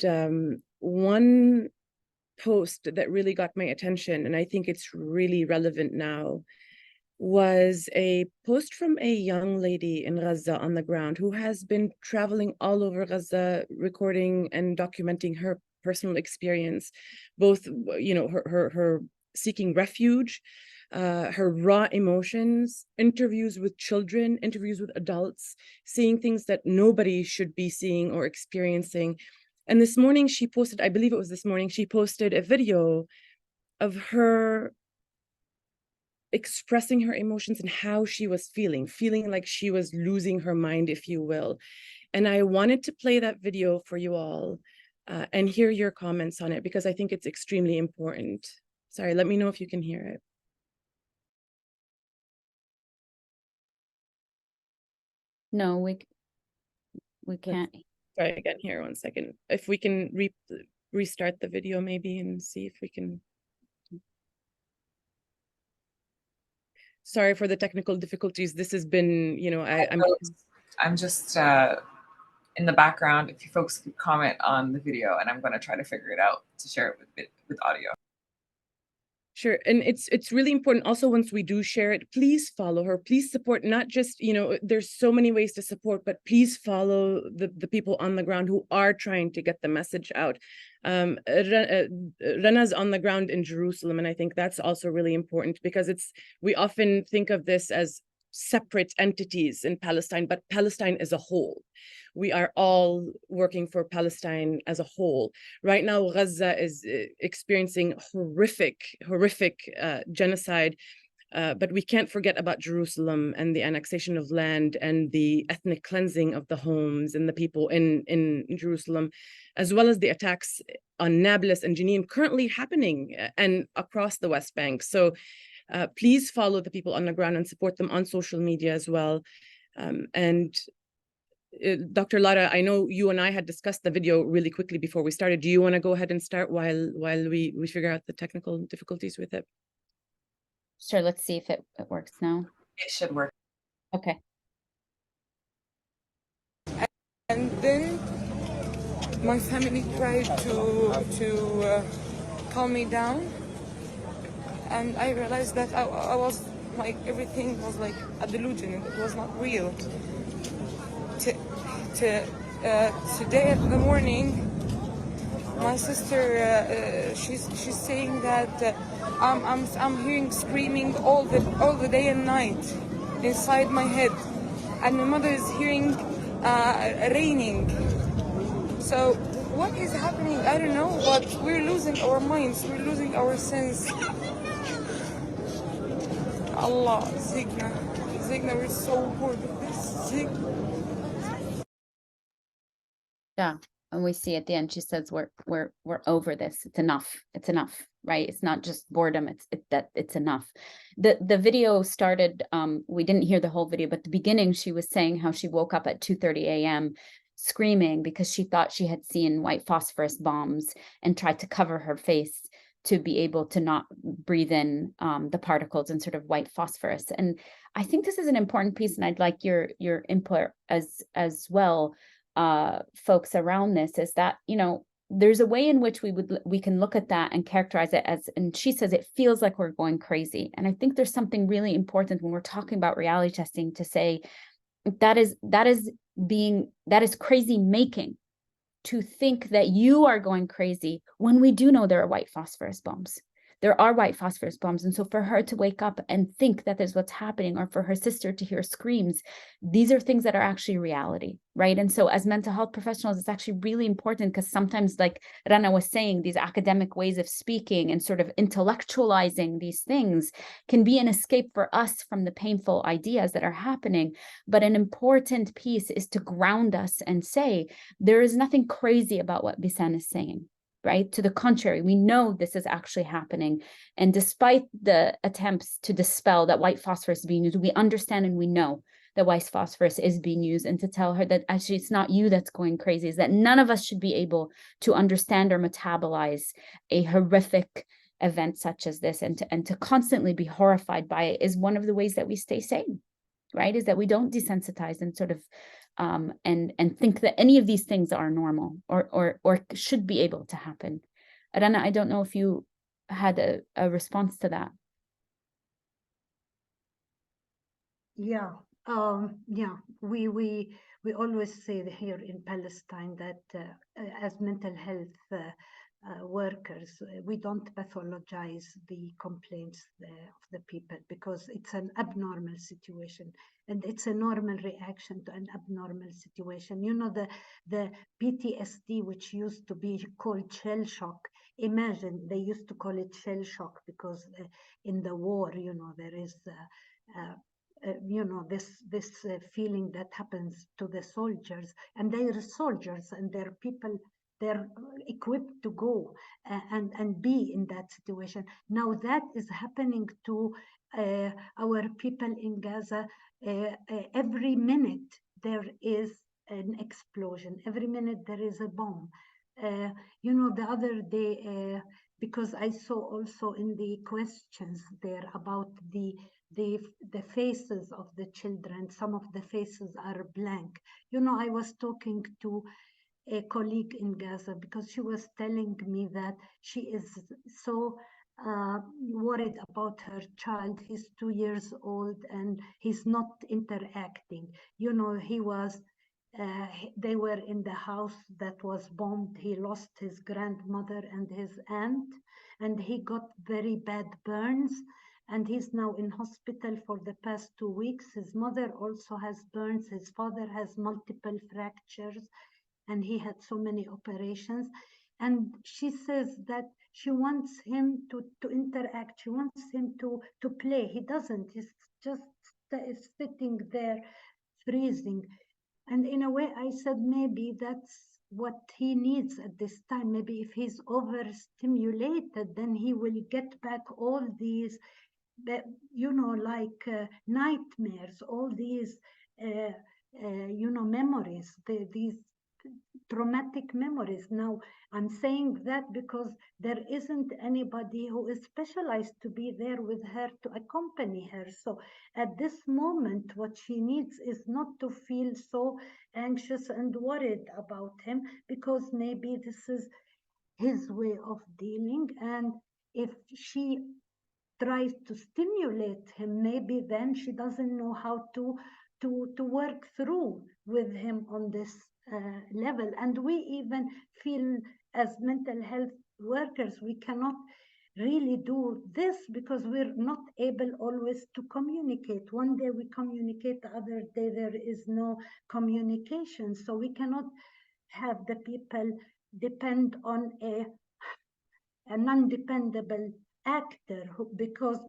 one post that really got my attention, and I think it's really relevant now, was a post from a young lady in Gaza on the ground who has been traveling all over Gaza, recording and documenting her personal experience, both, you know, her seeking refuge, her raw emotions, interviews with children, interviews with adults, seeing things that nobody should be seeing or experiencing. And this morning she posted, I believe it was this morning, she posted a video of her expressing her emotions and how she was feeling like she was losing her mind, if you will. And I wanted to play that video for you all and hear your comments on it, because I think it's extremely important. Sorry, let me know if you can hear it. No, we can't. Try again here, 1 second. If we can restart the video maybe and see if we can. Sorry for the technical difficulties. This has been, you know, I'm just in the background. If you folks could comment on the video, and I'm going to try to figure it out to share it with audio. Sure. And it's really important also, once we do share it, please follow her, please support, not just, you know, there's so many ways to support, but please follow the people on the ground who are trying to get the message out. Rana's on the ground in Jerusalem, and I think that's also really important, because we often think of this as separate entities in Palestine, but Palestine as a whole. We are all working for Palestine as a whole. Right now, Gaza is experiencing horrific genocide, but we can't forget about Jerusalem and the annexation of land and the ethnic cleansing of the homes and the people in Jerusalem, as well as the attacks on Nablus and Jenin currently happening and across the West Bank. So please follow the people on the ground and support them on social media as well. Dr. Lara, I know you and I had discussed the video really quickly before we started. Do you want to go ahead and start while we figure out the technical difficulties with it? Sure, let's see if it works now. It should work. Okay. And then my family tried to calm me down, and I realized that I was like, everything was like a delusion. It was not real. Today in the morning, my sister she's saying that I'm hearing screaming all the day and night inside my head, and my mother is hearing raining. So what is happening? I don't know, but we're losing our minds, we're losing our sense. Allah, Zigna, we're so bored of this. Zigna. Yeah, and we see at the end she says we're over this. It's enough. It's enough, right? It's not just boredom. It's enough. The video started. We didn't hear the whole video, but the beginning she was saying how she woke up at 2:30 a.m. screaming because she thought she had seen white phosphorus bombs and tried to cover her face to be able to not breathe in the particles and sort of white phosphorus. And I think this is an important piece, and I'd like your input as well. Folks around this, is that, you know, there's a way in which we can look at that and characterize it as, and she says it feels like we're going crazy. And I think there's something really important when we're talking about reality testing to say that is crazy making, to think that you are going crazy when we do know there are white phosphorus bombs. There are white phosphorus bombs. And so for her to wake up and think that is what's happening, or for her sister to hear screams, these are things that are actually reality, right? And so as mental health professionals, it's actually really important, because sometimes, like Rana was saying, these academic ways of speaking and sort of intellectualizing these things can be an escape for us from the painful ideas that are happening. But an important piece is to ground us and say, there is nothing crazy about what Bisan is saying. Right? To the contrary, we know this is actually happening. And despite the attempts to dispel that white phosphorus is being used, we understand and we know that white phosphorus is being used. And to tell her that actually it's not you that's going crazy, is that none of us should be able to understand or metabolize a horrific event such as this, and to constantly be horrified by it, is one of the ways that we stay sane, right? Is that we don't desensitize and sort of and think that any of these things are normal or should be able to happen. Rana, I don't know if you had a response to that. Yeah, we always say here in Palestine that as mental health workers, we don't pathologize the complaints of the people, because it's an abnormal situation and it's a normal reaction to an abnormal situation. You know, the PTSD, which used to be called shell shock. Imagine they used to call it shell shock because in the war, you know, there is you know, this feeling that happens to the soldiers, and they are soldiers and they're people, they're equipped to go and be in that situation. Now that is happening to our people in Gaza. Every minute there is an explosion. Every minute there is a bomb. You know, the other day, because I saw also in the questions there about the faces of the children, some of the faces are blank. You know, I was talking to a colleague in Gaza because she was telling me that she is so worried about her child. He's 2 years old and he's not interacting. You know, he was they were in the house that was bombed. He lost his grandmother and his aunt, and he got very bad burns, and he's now in hospital for the past 2 weeks. His mother also has burns. His father has multiple fractures, and he had so many operations. And she says that she wants him to interact. She wants him to play. He doesn't. He's just sitting there freezing. And in a way, I said, maybe that's what he needs at this time. Maybe if he's overstimulated, then he will get back all these, you know, like nightmares, all these, you know, memories, these traumatic memories. Now, I'm saying that because there isn't anybody who is specialized to be there with her to accompany her. So at this moment, what she needs is not to feel so anxious and worried about him, because maybe this is his way of dealing. And if she tries to stimulate him, maybe then she doesn't know how to work through with him on this level. And we even feel as mental health workers, we cannot really do this because we're not able always to communicate. One day we communicate, the other day there is no communication. So we cannot have the people depend on a non-dependable actor,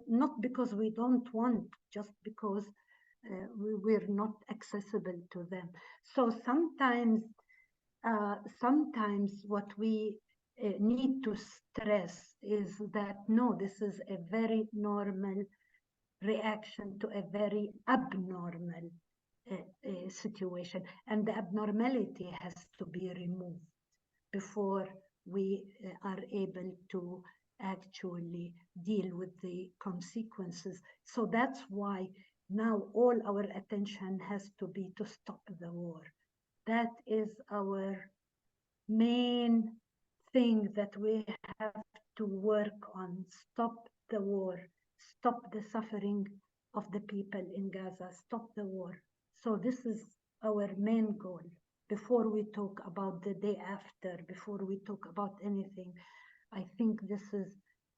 not because we don't want, just because we're not accessible to them. So sometimes what we need to stress is that no, this is a very normal reaction to a very abnormal situation, and the abnormality has to be removed before we are able to actually deal with the consequences. So that's why now all our attention has to be to stop the war. That is our main thing that we have to work on. Stop the war, stop the suffering of the people in Gaza, stop the war. So this is our main goal. Before we talk about the day after, before we talk about anything, I think this is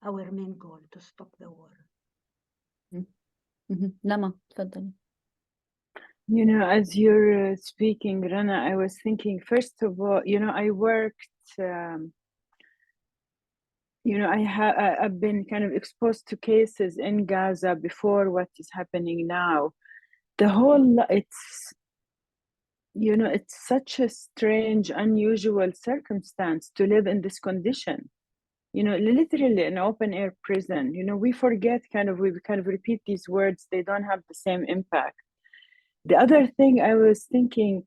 our main goal, to stop the war. Lama, تفضلي. You know, as you're speaking, Rana, I was thinking, first of all, you know, I worked, you know, I've been kind of exposed to cases in Gaza before what is happening now. It's, you know, it's such a strange, unusual circumstance to live in this condition. You know, literally an open air prison. You know, we forget we kind of repeat these words, they don't have the same impact. The other thing I was thinking,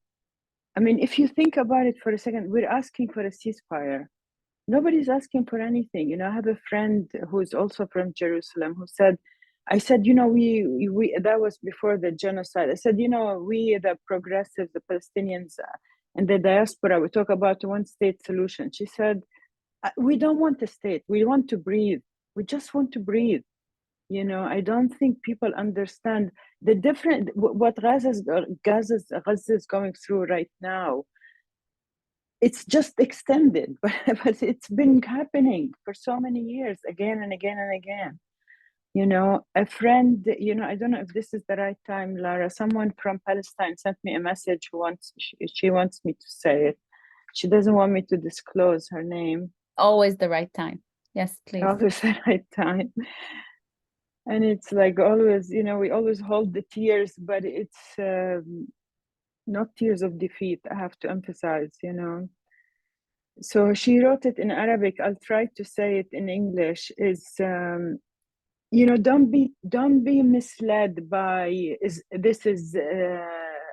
I mean, if you think about it for a second, we're asking for a ceasefire. Nobody's asking for anything. You know, I have a friend who's also from Jerusalem who said, I said, you know, we that was before the genocide. I said, you know, we, the progressives, the Palestinians and the diaspora, we talk about a one-state solution. She said, we don't want a state. We want to breathe. We just want to breathe. You know, I don't think people understand the different, what Gaza is going through right now. It's just extended, but it's been happening for so many years, again and again and again. You know, a friend, you know, I don't know if this is the right time, Lara, someone from Palestine sent me a message who wants, she wants me to say it. She doesn't want me to disclose her name. Always the right time. Yes, please. Always the right time. And it's like always, you know, we always hold the tears, but it's not tears of defeat, I have to emphasize, you know. So she wrote it in Arabic. I'll try to say it in English. Is you know, don't be misled by this is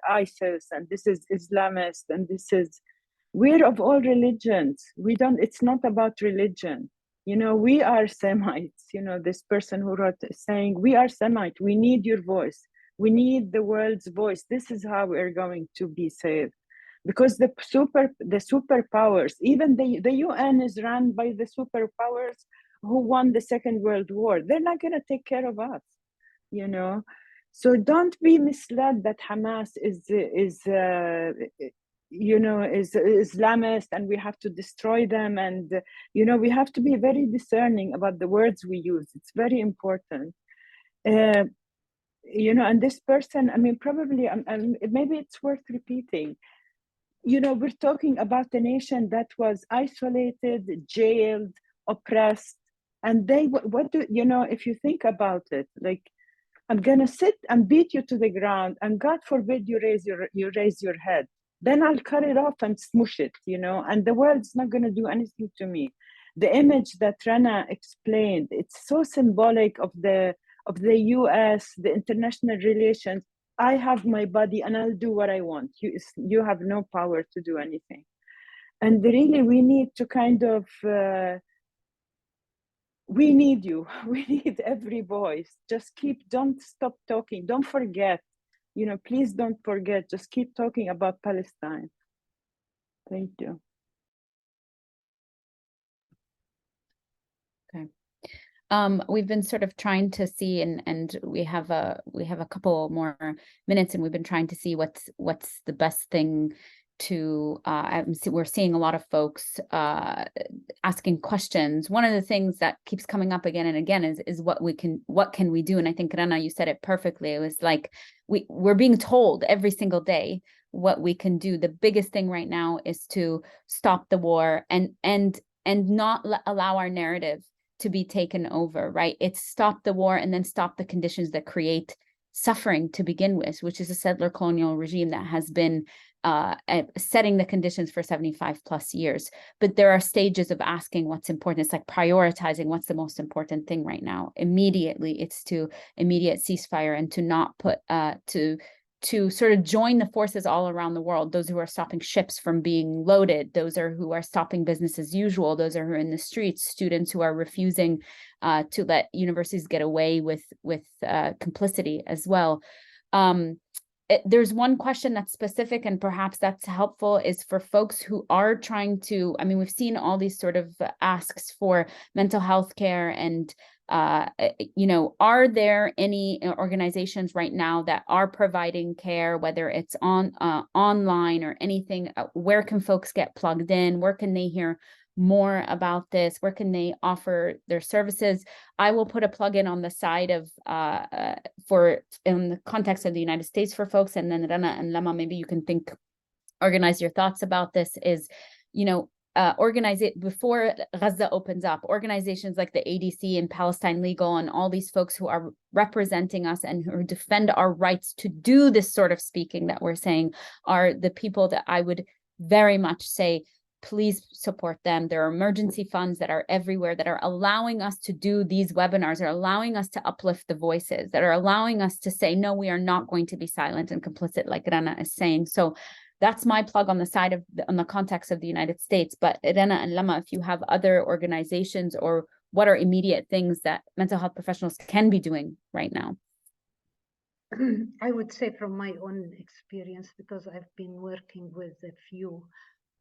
ISIS and this is Islamist and this is, we're of all religions. We don't, it's not about religion. You know, we are Semites. You know, this person who wrote saying, we are Semite. We need your voice. We need the world's voice. This is how we're going to be saved. Because the superpowers, even the UN is run by the superpowers who won the Second World War. They're not going to take care of us, you know. So don't be misled that Hamas is you know, is Islamist and we have to destroy them. And you know, we have to be very discerning about the words we use. It's very important. You know, and this person, I mean, probably, maybe it's worth repeating. You know, we're talking about a nation that was isolated, jailed, oppressed, and they, what do, you know, if you think about it, like, I'm gonna sit and beat you to the ground, and God forbid you raise your head, then I'll cut it off and smush it, you know, and the world's not gonna do anything to me. The image that Rana explained, it's so symbolic of the US, the international relations. I have my body and I'll do what I want. You have no power to do anything. And really, we need to kind of, we need you. We need every voice. Just don't stop talking. Don't forget, you know, please don't forget. Just keep talking about Palestine. Thank you. Okay. We've been sort of trying to see, and we have a couple more minutes, and we've been trying to see what's the best thing to. We're seeing a lot of folks asking questions. One of the things that keeps coming up again and again is what can we do? And I think Rana, you said it perfectly. It was like we're being told every single day what we can do. The biggest thing right now is to stop the war and not allow our narrative to be taken over, right? It's stop the war and then stop the conditions that create suffering to begin with, which is a settler colonial regime that has been setting the conditions for 75 plus years. But there are stages of asking what's important. It's like prioritizing what's the most important thing right now. Immediately, it's to immediate ceasefire and to not put, to sort of join the forces all around the world, those who are stopping ships from being loaded, those who are stopping business as usual, those who are in the streets, students who are refusing to let universities get away with complicity as well. There's one question that's specific and perhaps that's helpful is for folks who are trying to, I mean, we've seen all these sort of asks for mental health care and you know, are there any organizations right now that are providing care, whether it's online or anything? Where can folks get plugged in? Where can they hear more about this? Where can they offer their services? I will put a plug-in on the side of for in the context of the United States for folks, and then Rana and Lama, maybe you can organize your thoughts about this. Is, you know, organize it before Gaza opens up. Organizations like the ADC and Palestine Legal and all these folks who are representing us and who defend our rights to do this sort of speaking that we're saying are the people that I would very much say, please support them. There are emergency funds that are everywhere that are allowing us to do these webinars, are allowing us to uplift the voices, that are allowing us to say, no, we are not going to be silent and complicit, like Rana is saying. So that's my plug on the side of on the context of the United States. But Rana and Lama, if you have other organizations or what are immediate things that mental health professionals can be doing right now? I would say from my own experience, because I've been working with a few,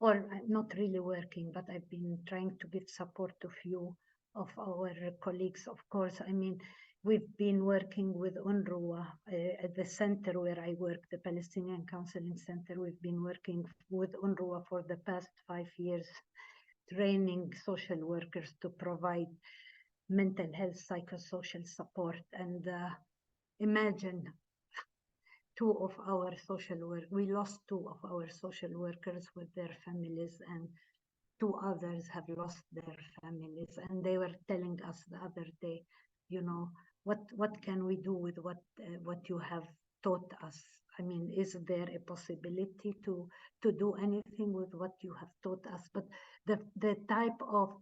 or not really working, but I've been trying to give support to few of our colleagues. Of course, I mean, we've been working with UNRWA at the center where I work, the Palestinian Counseling Center. We've been working with UNRWA for the past 5 years, training social workers to provide mental health, psychosocial support. And imagine we lost 2 of our social workers with their families, and 2 others have lost their families. And they were telling us the other day, you know, what can we do with what you have taught us? I mean, is there a possibility to do anything with what you have taught us? But the type of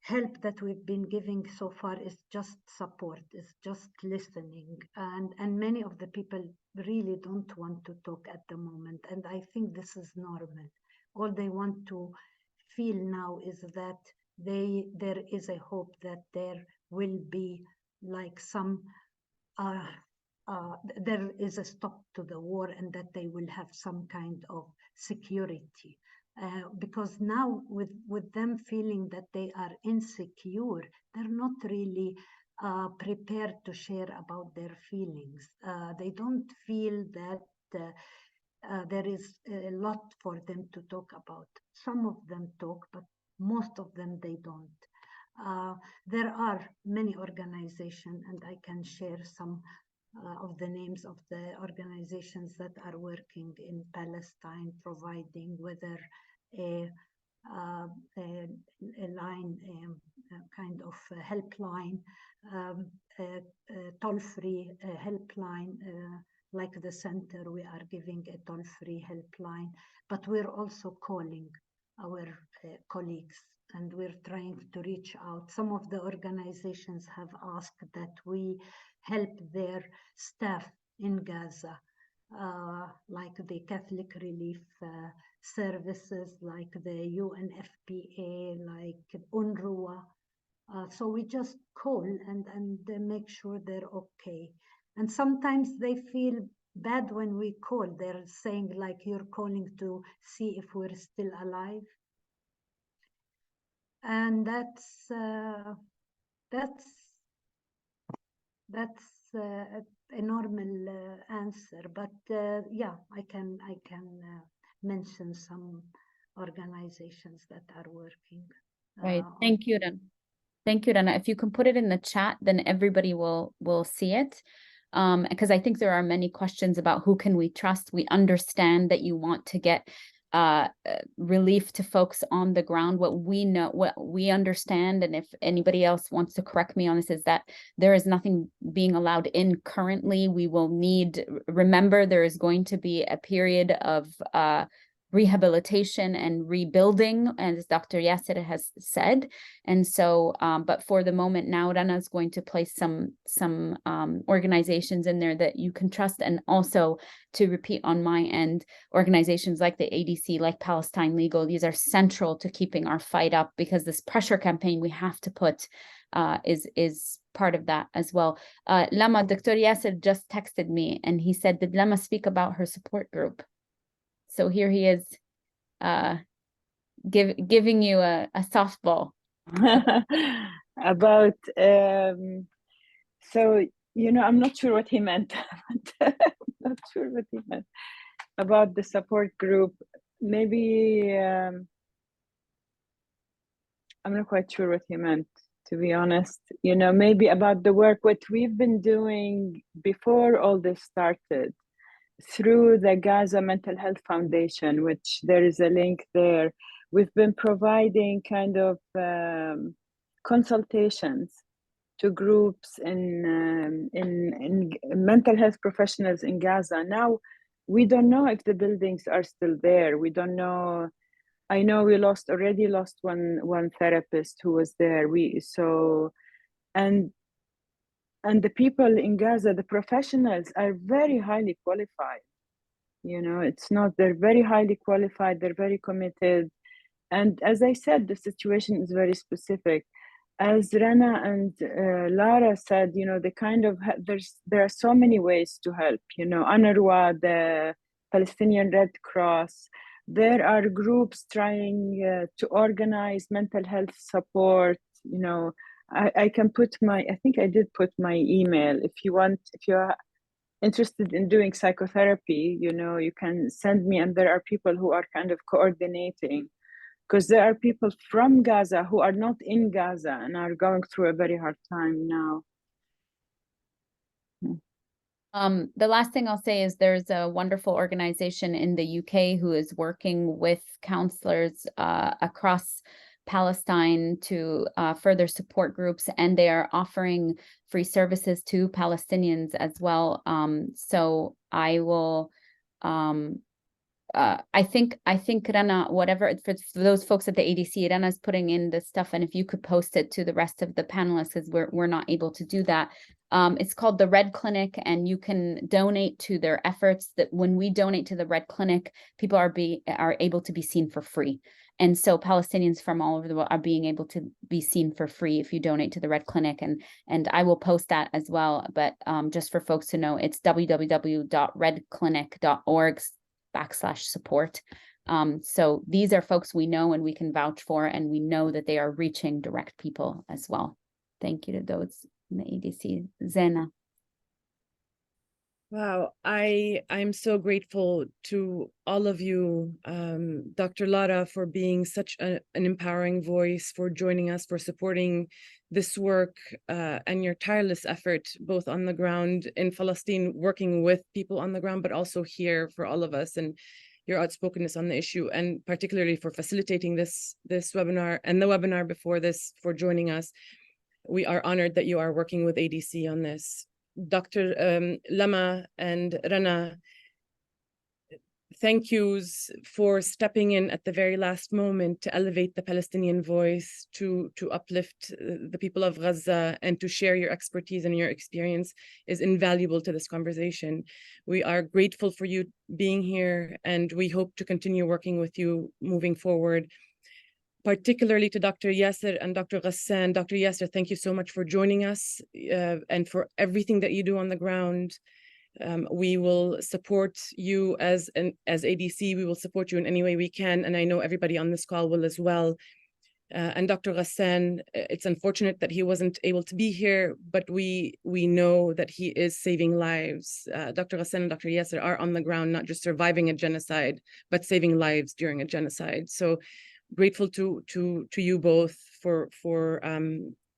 help that we've been giving so far is just support, is just listening. And many of the people really don't want to talk at the moment. And I think this is normal. All they want to feel now is that there is a hope that there will be like some there is a stop to the war, and that they will have some kind of security. Because now with them feeling that they are insecure, they're not really prepared to share about their feelings. They don't feel that there is a lot for them to talk about. Some of them talk, but most of them, they don't. There are many organizations, and I can share some of the names of the organizations that are working in Palestine, providing whether a line, kind of a helpline, toll-free helpline, like the center. We are giving a toll-free helpline, but we're also calling our colleagues, and we're trying to reach out. Some of the organizations have asked that we help their staff in Gaza, like the Catholic Relief Services, like the UNFPA, like UNRWA. So we just call and make sure they're okay. And sometimes they feel bad when we call. They're saying like, you're calling to see if we're still alive. And that's a normal answer. But yeah, I can mention some organizations that are working. Right. Thank you, Rana. Thank you, Rana. If you can put it in the chat, then everybody will see it. Because I think there are many questions about who can we trust. We understand that you want to get relief to folks on the ground. What we know, what we understand, and if anybody else wants to correct me on this, is that there is nothing being allowed in currently. We will need, remember, there is going to be a period of rehabilitation and rebuilding, as Dr. Yasser has said. And so, but for the moment now, Rana is going to place some organizations in there that you can trust. And also, to repeat on my end, organizations like the ADC, like Palestine Legal, these are central to keeping our fight up, because this pressure campaign we have to put is part of that as well. Lama, Dr. Yasser just texted me and he said, did Lama speak about her support group? So here he is giving you a softball. About, so, you know, I'm not sure what he meant. Not sure what he meant about the support group. Maybe, I'm not quite sure what he meant, to be honest. You know, maybe about the work, what we've been doing before all this started, through the Gaza Mental Health Foundation, which there is a link there. We've been providing kind of consultations to groups in mental health professionals in Gaza. Now, we don't know if the buildings are still there. We don't know. I know we already lost one therapist who was there. And the people in Gaza, the professionals, are very highly qualified. You know, it's not, they're very highly qualified, they're very committed. And as I said, the situation is very specific. as Rana and Lara said, you know, the kind of there are so many ways to help. You know, UNRWA, the Palestinian Red Cross. There are groups trying to organize mental health support. You know, I can put I think I did put my email. If you are interested in doing psychotherapy, you know, you can send me, and there are people who are kind of coordinating. Because there are people from Gaza who are not in Gaza and are going through a very hard time now. The last thing I'll say is there's a wonderful organization in the UK who is working with counselors across Palestine to further support groups, and they are offering free services to Palestinians as well. So I will I think Rana, whatever, for those folks at the ADC, Rana's putting in this stuff, and if you could post it to the rest of the panelists, because we're not able to do that. It's called the Red Clinic, and you can donate to their efforts. That when we donate to the Red Clinic, people are able to be seen for free. And so Palestinians from all over the world are being able to be seen for free if you donate to the Red Clinic. And I will post that as well. But just for folks to know, it's www.redclinic.org/support. So these are folks we know and we can vouch for, and we know that they are reaching direct people as well. Thank you to those in the ADC. Zena. Wow, I'm so grateful to all of you, Dr. Lara, for being such an empowering voice, for joining us, for supporting this work, and your tireless effort, both on the ground in Palestine, working with people on the ground, but also here for all of us, and your outspokenness on the issue, and particularly for facilitating this webinar and the webinar before this, for joining us. We are honored that you are working with ADC on this. Dr. Lama and Rana, thank yous for stepping in at the very last moment to elevate the Palestinian voice, to uplift the people of Gaza, and to share your expertise and your experience is invaluable to this conversation. We are grateful for you being here, and we hope to continue working with you moving forward. Particularly to Dr. Yasser and Dr. Ghassan. Dr. Yasser, thank you so much for joining us and for everything that you do on the ground. We will support you as ADC. We will support you in any way we can, and I know everybody on this call will as well. And Dr. Ghassan, it's unfortunate that he wasn't able to be here, but we know that he is saving lives. Dr. Ghassan and Dr. Yasser are on the ground, not just surviving a genocide, but saving lives during a genocide. So grateful to you both for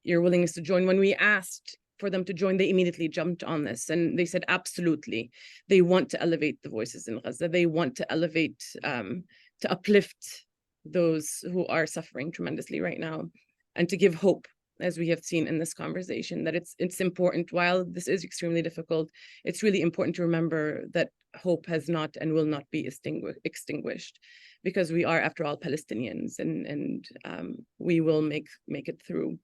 your willingness to join. When we asked for them to join, they immediately jumped on this, and they said absolutely. They want to elevate the voices in Gaza. They want to elevate, to uplift those who are suffering tremendously right now, and to give hope, as we have seen in this conversation, that it's important. While this is extremely difficult, it's really important to remember that hope has not and will not be extinguished, because we are, after all, Palestinians, and we will make it through.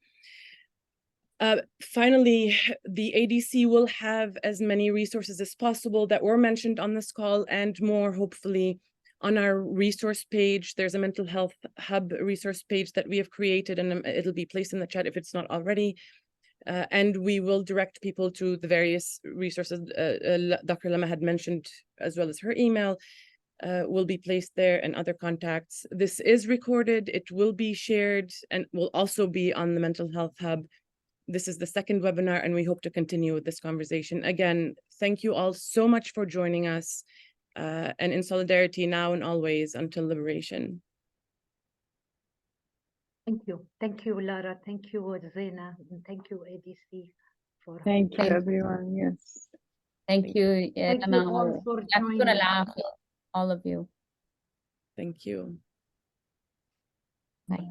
Finally, the ADC will have as many resources as possible that were mentioned on this call, and more, hopefully, on our resource page. There's a mental health hub resource page that we have created, and it'll be placed in the chat if it's not already. And we will direct people to the various resources Dr. Lama had mentioned, as well as her email. Will be placed there, and other contacts. This is recorded. It will be shared and will also be on the Mental Health Hub. This is the second webinar, and we hope to continue with this conversation. Again, thank you all so much for joining us, and in solidarity now and always until liberation. Thank you. Thank you, Lara. Thank you, Zena. And thank you, ADC. Thank you, everyone. Yes. Thank you. Thank you all for joining. All of you. Thank you. Bye.